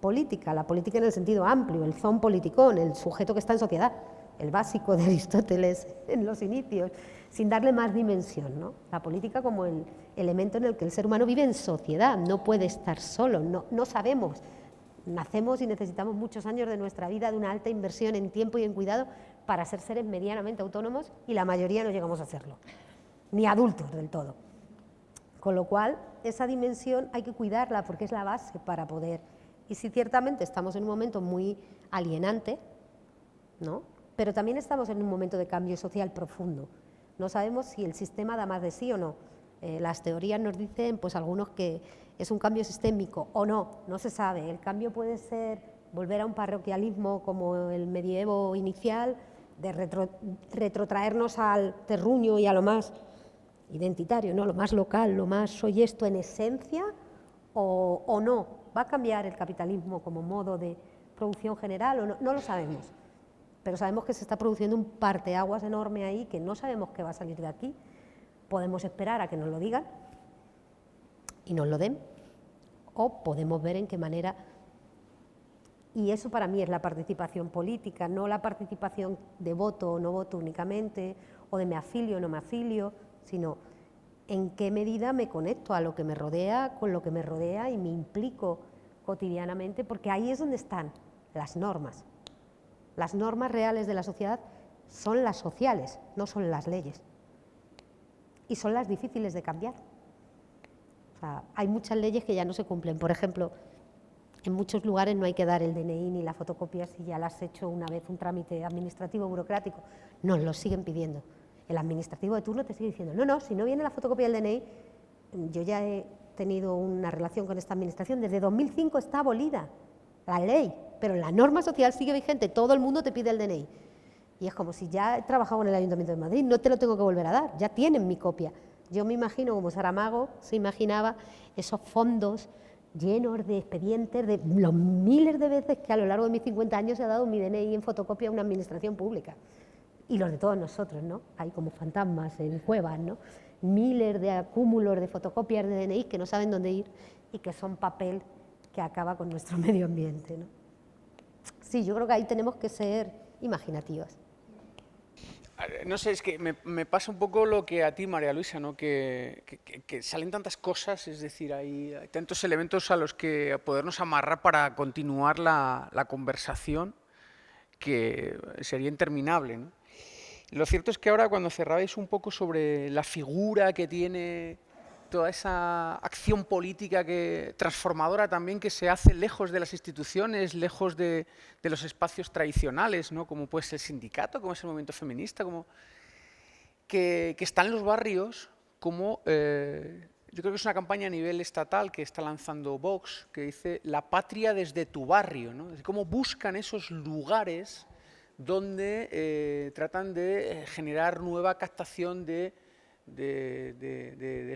política, la política en el sentido amplio, el zoon politikon, el sujeto que está en sociedad, el básico de Aristóteles en los inicios, sin darle más dimensión, ¿no? La política como el elemento en el que el ser humano vive en sociedad, no puede estar solo, no sabemos. Nacemos y necesitamos muchos años de nuestra vida, de una alta inversión en tiempo y en cuidado para ser seres medianamente autónomos y la mayoría no llegamos a serlo, ni adultos del todo. Con lo cual, esa dimensión hay que cuidarla porque es la base para poder. Y si ciertamente estamos en un momento muy alienante, ¿no? Pero también estamos en un momento de cambio social profundo. No sabemos si el sistema da más de sí o no. Las teorías nos dicen, pues algunos, que es un cambio sistémico o no se sabe. El cambio puede ser volver a un parroquialismo como el medievo inicial, de retrotraernos al terruño y a lo más identitario, ¿no? Lo más local, lo más soy esto en esencia, o no. ¿Va a cambiar el capitalismo como modo de producción general o no? No lo sabemos, pero sabemos que se está produciendo un parteaguas enorme ahí que no sabemos qué va a salir de aquí. Podemos esperar a que nos lo digan y nos lo den, o podemos ver en qué manera. Y eso para mí es la participación política, no la participación de voto o no voto únicamente, o de me afilio o no me afilio, sino en qué medida me conecto a lo que me rodea, con lo que me rodea y me implico cotidianamente, porque ahí es donde están las normas. Las normas reales de la sociedad son las sociales, no son las leyes. Y son las difíciles de cambiar. O sea, hay muchas leyes que ya no se cumplen. Por ejemplo, en muchos lugares no hay que dar el DNI ni la fotocopia si ya la has hecho una vez un trámite administrativo burocrático. Nos lo siguen pidiendo. El administrativo de turno te sigue diciendo, no, si no viene la fotocopia del DNI, yo ya he tenido una relación con esta administración, desde 2005 está abolida la ley, pero la norma social sigue vigente, todo el mundo te pide el DNI. Y es como si ya he trabajado en el Ayuntamiento de Madrid, no te lo tengo que volver a dar, ya tienen mi copia. Yo me imagino, como Saramago se imaginaba, esos fondos llenos de expedientes, de los miles de veces que a lo largo de mis 50 años he dado mi DNI en fotocopia a una administración pública. Y los de todos nosotros, ¿no? Hay como fantasmas en cuevas, ¿no? Miles de acúmulos de fotocopias de DNI que no saben dónde ir y que son papel que acaba con nuestro medio ambiente, ¿no? Sí, yo creo que ahí tenemos que ser imaginativas. No sé, es que me pasa un poco lo que a ti, María Luisa, ¿no? Que salen tantas cosas, es decir, hay tantos elementos a los que podernos amarrar para continuar la conversación que sería interminable, ¿no? Lo cierto es que ahora, cuando cerrabais un poco sobre la figura que tiene toda esa acción política transformadora también, que se hace lejos de las instituciones, lejos de los espacios tradicionales, ¿no? Como puede ser el sindicato, como es el movimiento feminista, como que está en los barrios, como yo creo que es una campaña a nivel estatal que está lanzando Vox, que dice la patria desde tu barrio, ¿no? Es decir, cómo buscan esos lugares donde tratan de generar nueva captación de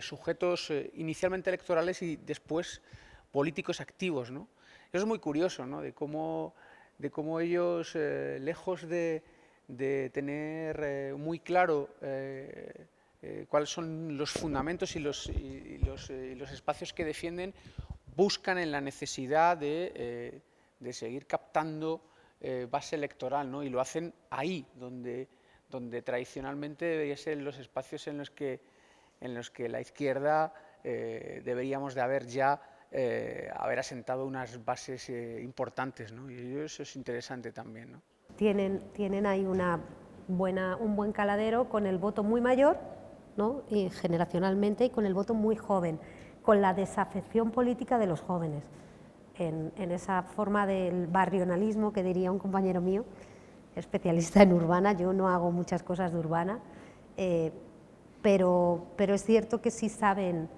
sujetos inicialmente electorales y después políticos activos, ¿no? Eso es muy curioso, ¿no? De cómo ellos, lejos de tener muy claro cuáles son los fundamentos y los espacios que defienden, buscan en la necesidad de seguir captando base electoral, ¿no? Y lo hacen ahí, donde tradicionalmente deberían ser los espacios en los que la izquierda deberíamos de haber ya haber asentado unas bases importantes, ¿no? Y eso es interesante también, ¿no? Tienen ahí un buen caladero con el voto muy mayor, ¿no? Y generacionalmente, y con el voto muy joven, con la desafección política de los jóvenes, en esa forma del barrionalismo que diría un compañero mío, especialista en urbana. Yo no hago muchas cosas de urbana, pero es cierto que sí saben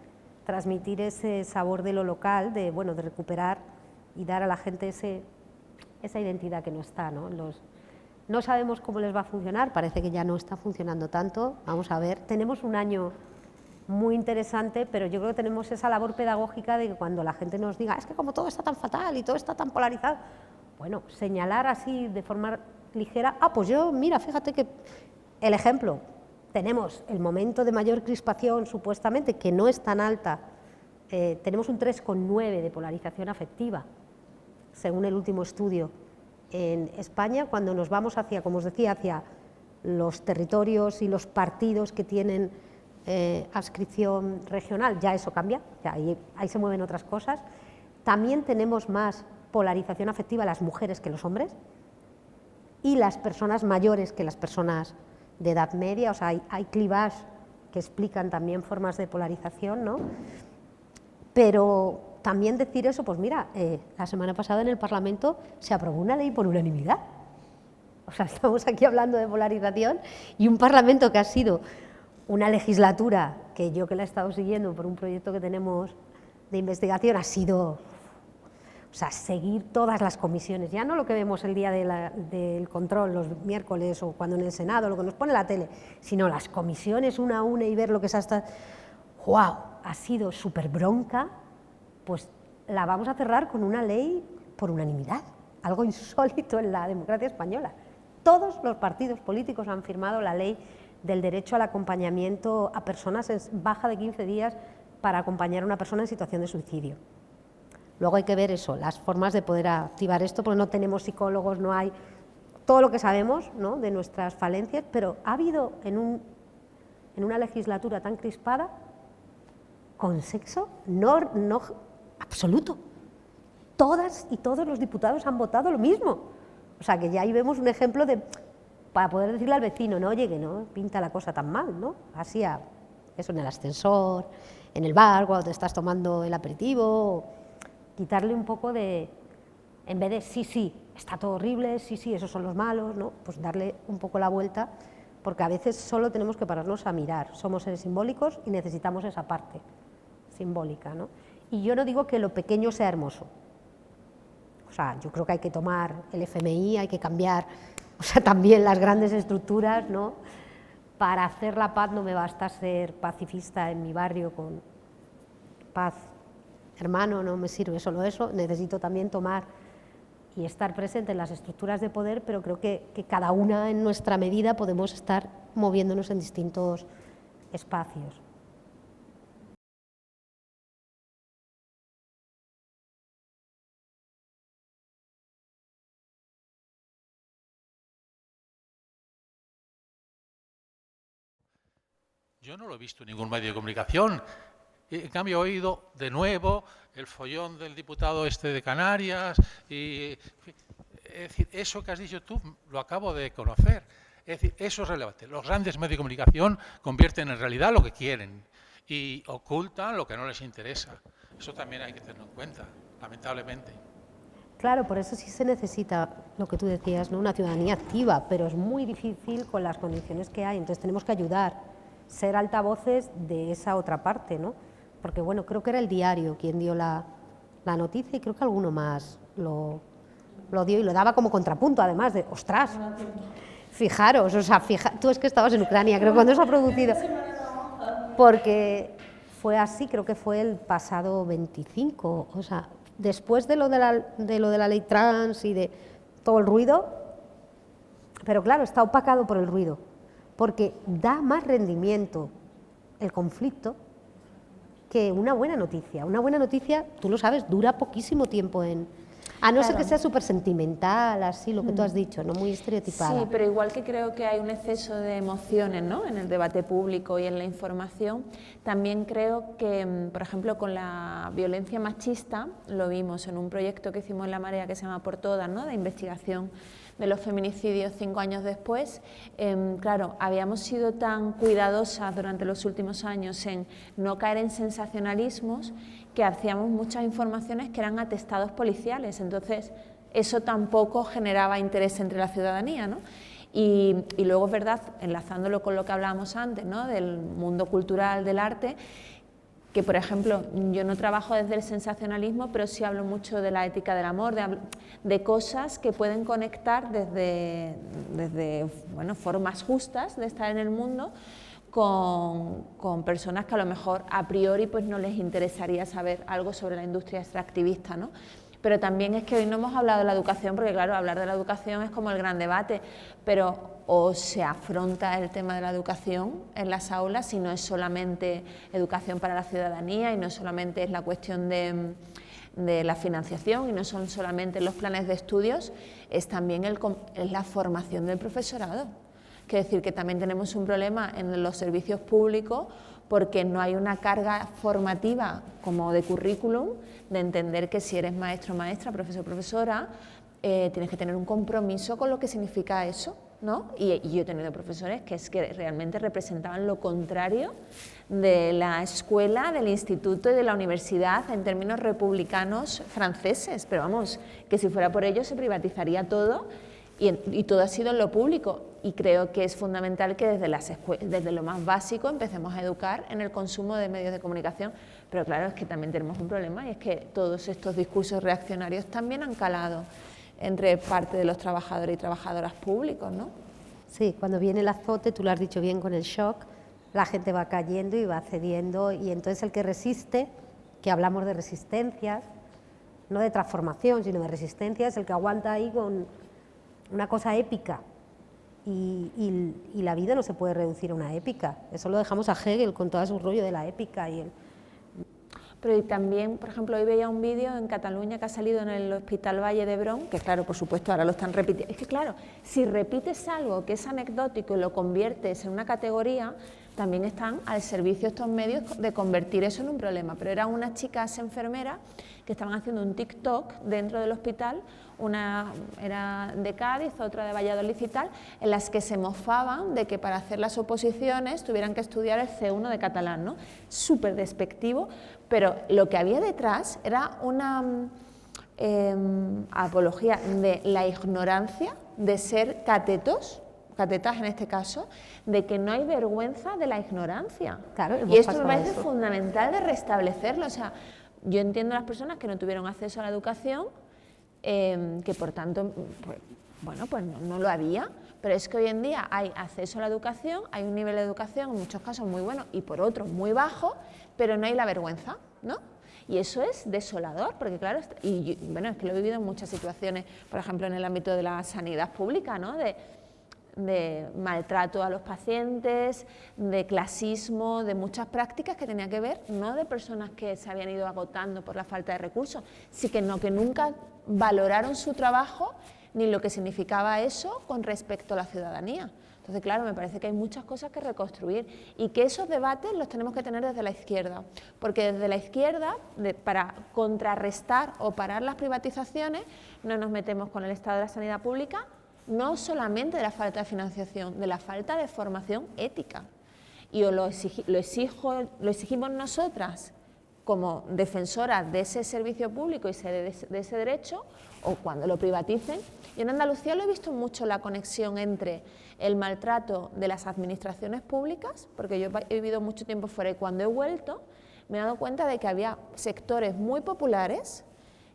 transmitir ese sabor de lo local, de recuperar y dar a la gente esa identidad que no está, ¿no? No sabemos cómo les va a funcionar, parece que ya no está funcionando tanto, vamos a ver. Tenemos un año muy interesante, pero yo creo que tenemos esa labor pedagógica de que cuando la gente nos diga, es que como todo está tan fatal y todo está tan polarizado, bueno, señalar así de forma ligera, pues yo, mira, fíjate que el ejemplo, tenemos el momento de mayor crispación supuestamente, que no es tan alta, tenemos un 3,9 de polarización afectiva, según el último estudio en España, cuando nos vamos hacia, como os decía, hacia los territorios y los partidos que tienen adscripción regional, ya eso cambia, ya ahí se mueven otras cosas. También tenemos más polarización afectiva las mujeres que los hombres y las personas mayores que las personas de edad media, o sea, hay clivajes que explican también formas de polarización, ¿no? Pero también decir eso, pues mira, la semana pasada en el Parlamento se aprobó una ley por unanimidad. O sea, estamos aquí hablando de polarización y un Parlamento que ha sido una legislatura que yo que la he estado siguiendo por un proyecto que tenemos de investigación ha sido, o sea, seguir todas las comisiones, ya no lo que vemos el día del control, los miércoles o cuando en el Senado, lo que nos pone la tele, sino las comisiones una a una y ver lo que se hasta... ¡Wow! Ha sido súper bronca, pues la vamos a cerrar con una ley por unanimidad, algo insólito en la democracia española. Todos los partidos políticos han firmado la ley del derecho al acompañamiento a personas en baja de 15 días para acompañar a una persona en situación de suicidio. Luego hay que ver eso, las formas de poder activar esto, porque no tenemos psicólogos, no hay todo lo que sabemos, ¿no?, de nuestras falencias, pero ha habido en una legislatura tan crispada consenso no absoluto. Todas y todos los diputados han votado lo mismo. O sea, que ya ahí vemos un ejemplo de, para poder decirle al vecino, no, oye, que no pinta la cosa tan mal, ¿no? Así, eso en el ascensor, en el bar, cuando te estás tomando el aperitivo, quitarle un poco de, en vez de sí, está todo horrible, sí, esos son los malos, ¿no? Pues darle un poco la vuelta, porque a veces solo tenemos que pararnos a mirar. Somos seres simbólicos y necesitamos esa parte simbólica, ¿no? Y yo no digo que lo pequeño sea hermoso. O sea, yo creo que hay que tomar el FMI, hay que cambiar, o sea, también las grandes estructuras, ¿no? Para hacer la paz no me basta ser pacifista en mi barrio con paz, hermano, no me sirve solo eso, necesito también tomar y estar presente en las estructuras de poder, pero creo que cada una en nuestra medida podemos estar moviéndonos en distintos espacios. Yo no lo he visto en ningún medio de comunicación. En cambio, he oído de nuevo el follón del diputado de Canarias. Es decir, eso que has dicho tú lo acabo de conocer. Es decir, eso es relevante. Los grandes medios de comunicación convierten en realidad lo que quieren y ocultan lo que no les interesa. Eso también hay que tenerlo en cuenta, lamentablemente. Claro, por eso sí se necesita, lo que tú decías, ¿no?, una ciudadanía activa, pero es muy difícil con las condiciones que hay. Entonces tenemos que ayudar, ser altavoces de esa otra parte, ¿no? Porque, bueno, creo que era El Diario quien dio la noticia y creo que alguno más lo dio y lo daba como contrapunto, además de, ostras, fijaros, o sea, tú es que estabas en Ucrania, creo, cuando se ha producido, porque fue así, creo que fue el pasado 25, o sea, después de lo de la ley trans y de todo el ruido, pero claro, está opacado por el ruido, porque da más rendimiento el conflicto que una buena noticia. Una buena noticia, tú lo sabes, dura poquísimo tiempo a no ser que sea súper sentimental, así, lo que tú has dicho, no muy estereotipada. Sí, pero igual que creo que hay un exceso de emociones, ¿no?, en el debate público y en la información, también creo que, por ejemplo, con la violencia machista, lo vimos en un proyecto que hicimos en La Marea que se llama Por Todas, ¿no?, de investigación de los feminicidios 5 años después. Claro, habíamos sido tan cuidadosas durante los últimos años en no caer en sensacionalismos que hacíamos muchas informaciones que eran atestados policiales, entonces eso tampoco generaba interés entre la ciudadanía, ¿no? Y luego es verdad, enlazándolo con lo que hablábamos antes, ¿no?, del mundo cultural, del arte, que, por ejemplo, yo no trabajo desde el sensacionalismo, pero sí hablo mucho de la ética del amor, de cosas que pueden conectar desde bueno, formas justas de estar en el mundo con personas que a lo mejor a priori pues no les interesaría saber algo sobre la industria extractivista, ¿no? Pero también es que hoy no hemos hablado de la educación, porque claro, hablar de la educación es como el gran debate, pero o se afronta el tema de la educación en las aulas, si no es solamente educación para la ciudadanía y no solamente es la cuestión de la financiación y no son solamente los planes de estudios, es también es la formación del profesorado. Quiere decir que también tenemos un problema en los servicios públicos porque no hay una carga formativa como de currículum de entender que si eres maestro, maestra, profesor, profesora, tienes que tener un compromiso con lo que significa eso, ¿no? Y yo he tenido profesores que es que realmente representaban lo contrario de la escuela, del instituto y de la universidad en términos republicanos franceses, pero vamos, que si fuera por ello se privatizaría todo y todo ha sido en lo público. Y creo que es fundamental que desde lo más básico empecemos a educar en el consumo de medios de comunicación, pero claro, es que también tenemos un problema y es que todos estos discursos reaccionarios también han calado entre parte de los trabajadores y trabajadoras públicos, ¿no? Sí, cuando viene el azote, tú lo has dicho bien con el shock, la gente va cayendo y va cediendo y entonces el que resiste, que hablamos de resistencias, no de transformación, sino de resistencias, el que aguanta ahí con una cosa épica. Y la vida no se puede reducir a una épica. Eso lo dejamos a Hegel con todo su rollo de la épica. Pero y también, por ejemplo, hoy veía un vídeo en Cataluña que ha salido en el Hospital Valle d'Hebron, que claro, por supuesto, ahora lo están repitiendo. Es que claro, si repites algo que es anecdótico y lo conviertes en una categoría, también están al servicio estos medios de convertir eso en un problema. Pero eran unas chicas enfermeras que estaban haciendo un TikTok dentro del hospital, una era de Cádiz, otra de Valladolid y tal, en las que se mofaban de que para hacer las oposiciones tuvieran que estudiar el C1 de catalán, ¿no? Súper despectivo, pero lo que había detrás era una apología de la ignorancia, de ser catetas en este caso, de que no hay vergüenza de la ignorancia. Claro, y esto me parece fundamental de restablecerlo. O sea, yo entiendo a las personas que no tuvieron acceso a la educación, que por tanto, pues, bueno, pues no lo había, pero es que hoy en día hay acceso a la educación, hay un nivel de educación en muchos casos muy bueno y por otros muy bajo, pero no hay la vergüenza, ¿no? Y eso es desolador, porque claro, bueno, es que lo he vivido en muchas situaciones, por ejemplo, en el ámbito de la sanidad pública, ¿no? De maltrato a los pacientes, de clasismo, de muchas prácticas que tenían que ver, no de personas que se habían ido agotando por la falta de recursos, sino que nunca valoraron su trabajo ni lo que significaba eso con respecto a la ciudadanía. Entonces, claro, me parece que hay muchas cosas que reconstruir y que esos debates los tenemos que tener desde la izquierda, porque desde la izquierda, para contrarrestar o parar las privatizaciones, no nos metemos con el estado de la sanidad pública, no solamente de la falta de financiación, de la falta de formación ética. Y o lo exigimos nosotras como defensoras de ese servicio público y de ese derecho, o cuando lo privaticen. Y en Andalucía lo he visto mucho la conexión entre el maltrato de las administraciones públicas, porque yo he vivido mucho tiempo fuera y cuando he vuelto me he dado cuenta de que había sectores muy populares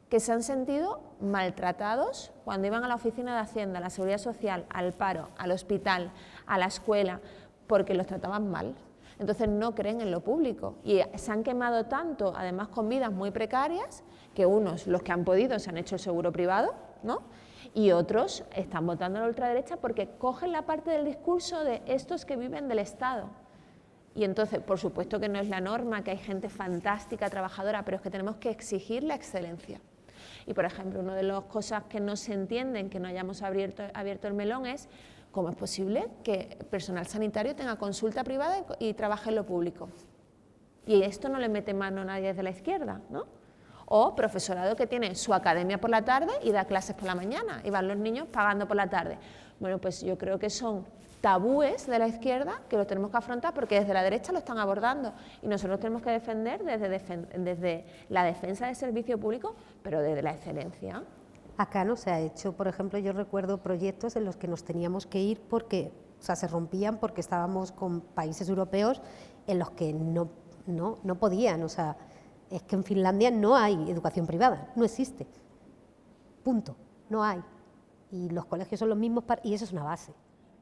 que se han sentido maltratados cuando iban a la oficina de Hacienda, a la Seguridad Social, al paro, al hospital, a la escuela, porque los trataban mal. Entonces no creen en lo público y se han quemado tanto, además con vidas muy precarias, que unos, los que han podido, se han hecho el seguro privado, ¿no? Y otros están votando a la ultraderecha porque cogen la parte del discurso de estos que viven del Estado. Y entonces, por supuesto que no es la norma, que hay gente fantástica, trabajadora, pero es que tenemos que exigir la excelencia. Y, por ejemplo, una de las cosas que no se entienden, que no hayamos abierto el melón, es cómo es posible que el personal sanitario tenga consulta privada y trabaje en lo público. Y esto no le mete mano a nadie desde la izquierda, ¿no? O profesorado que tiene su academia por la tarde y da clases por la mañana, y van los niños pagando por la tarde. Bueno, pues yo creo que son tabúes de la izquierda que los tenemos que afrontar porque desde la derecha lo están abordando y nosotros tenemos que defender desde la defensa del servicio público, pero desde la excelencia. Acá no se ha hecho, por ejemplo, yo recuerdo proyectos en los que nos teníamos que ir porque, o sea, se rompían porque estábamos con países europeos en los que no no podían. O sea, es que en Finlandia no hay educación privada, no existe. Punto, no hay. Y los colegios son los mismos, y eso es una base.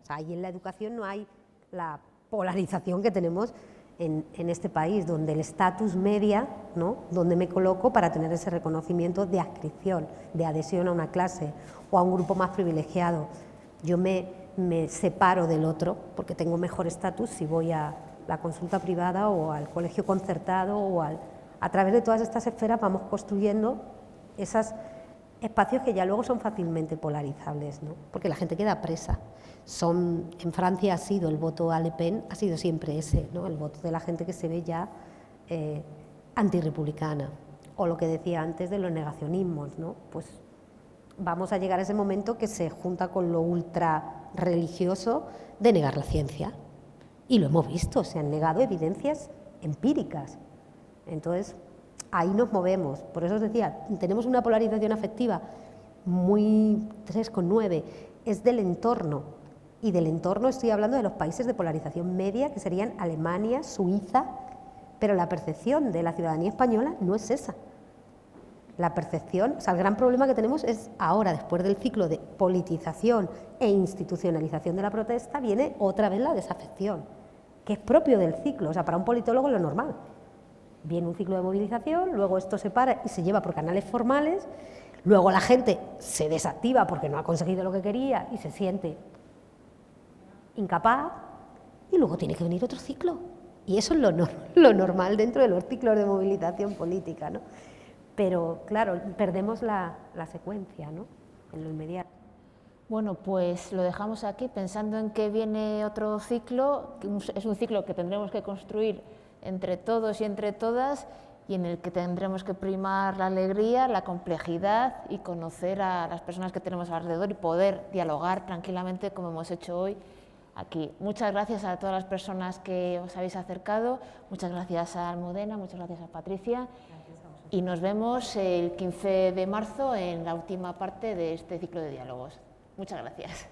O sea, ahí en la educación no hay la polarización que tenemos en este país, donde el estatus media, ¿no?, donde me coloco para tener ese reconocimiento de adscripción, de adhesión a una clase o a un grupo más privilegiado. Yo me separo del otro porque tengo mejor estatus si voy a la consulta privada o al colegio concertado o a través de todas estas esferas vamos construyendo esos espacios que ya luego son fácilmente polarizables, ¿no?, porque la gente queda presa. En Francia ha sido el voto a Le Pen, ha sido siempre ese, ¿no?, el voto de la gente que se ve ya antirrepublicana, o lo que decía antes de los negacionismos, ¿no?, pues vamos a llegar a ese momento que se junta con lo ultra religioso de negar la ciencia, y lo hemos visto, se han negado evidencias empíricas. Entonces, ahí nos movemos. Por eso os decía, tenemos una polarización afectiva muy 3,9, es del entorno. Y del entorno estoy hablando de los países de polarización media, que serían Alemania, Suiza, pero la percepción de la ciudadanía española no es esa. La percepción, o sea, el gran problema que tenemos es ahora, después del ciclo de politización e institucionalización de la protesta, viene otra vez la desafección, que es propio del ciclo, o sea, para un politólogo es lo normal. Viene un ciclo de movilización, luego esto se para y se lleva por canales formales, luego la gente se desactiva porque no ha conseguido lo que quería y se siente incapaz, y luego tiene que venir otro ciclo. Y eso es lo normal dentro de los ciclos de movilización política, ¿no? Pero, claro, perdemos la secuencia, ¿no?, en lo inmediato. Bueno, pues lo dejamos aquí pensando en que viene otro ciclo, que es un ciclo que tendremos que construir entre todos y entre todas, y en el que tendremos que primar la alegría, la complejidad y conocer a las personas que tenemos alrededor y poder dialogar tranquilamente como hemos hecho hoy aquí. Muchas gracias a todas las personas que os habéis acercado, muchas gracias a Almudena, muchas gracias a Patricia, y nos vemos el 15 de marzo en la última parte de este ciclo de diálogos. Muchas gracias.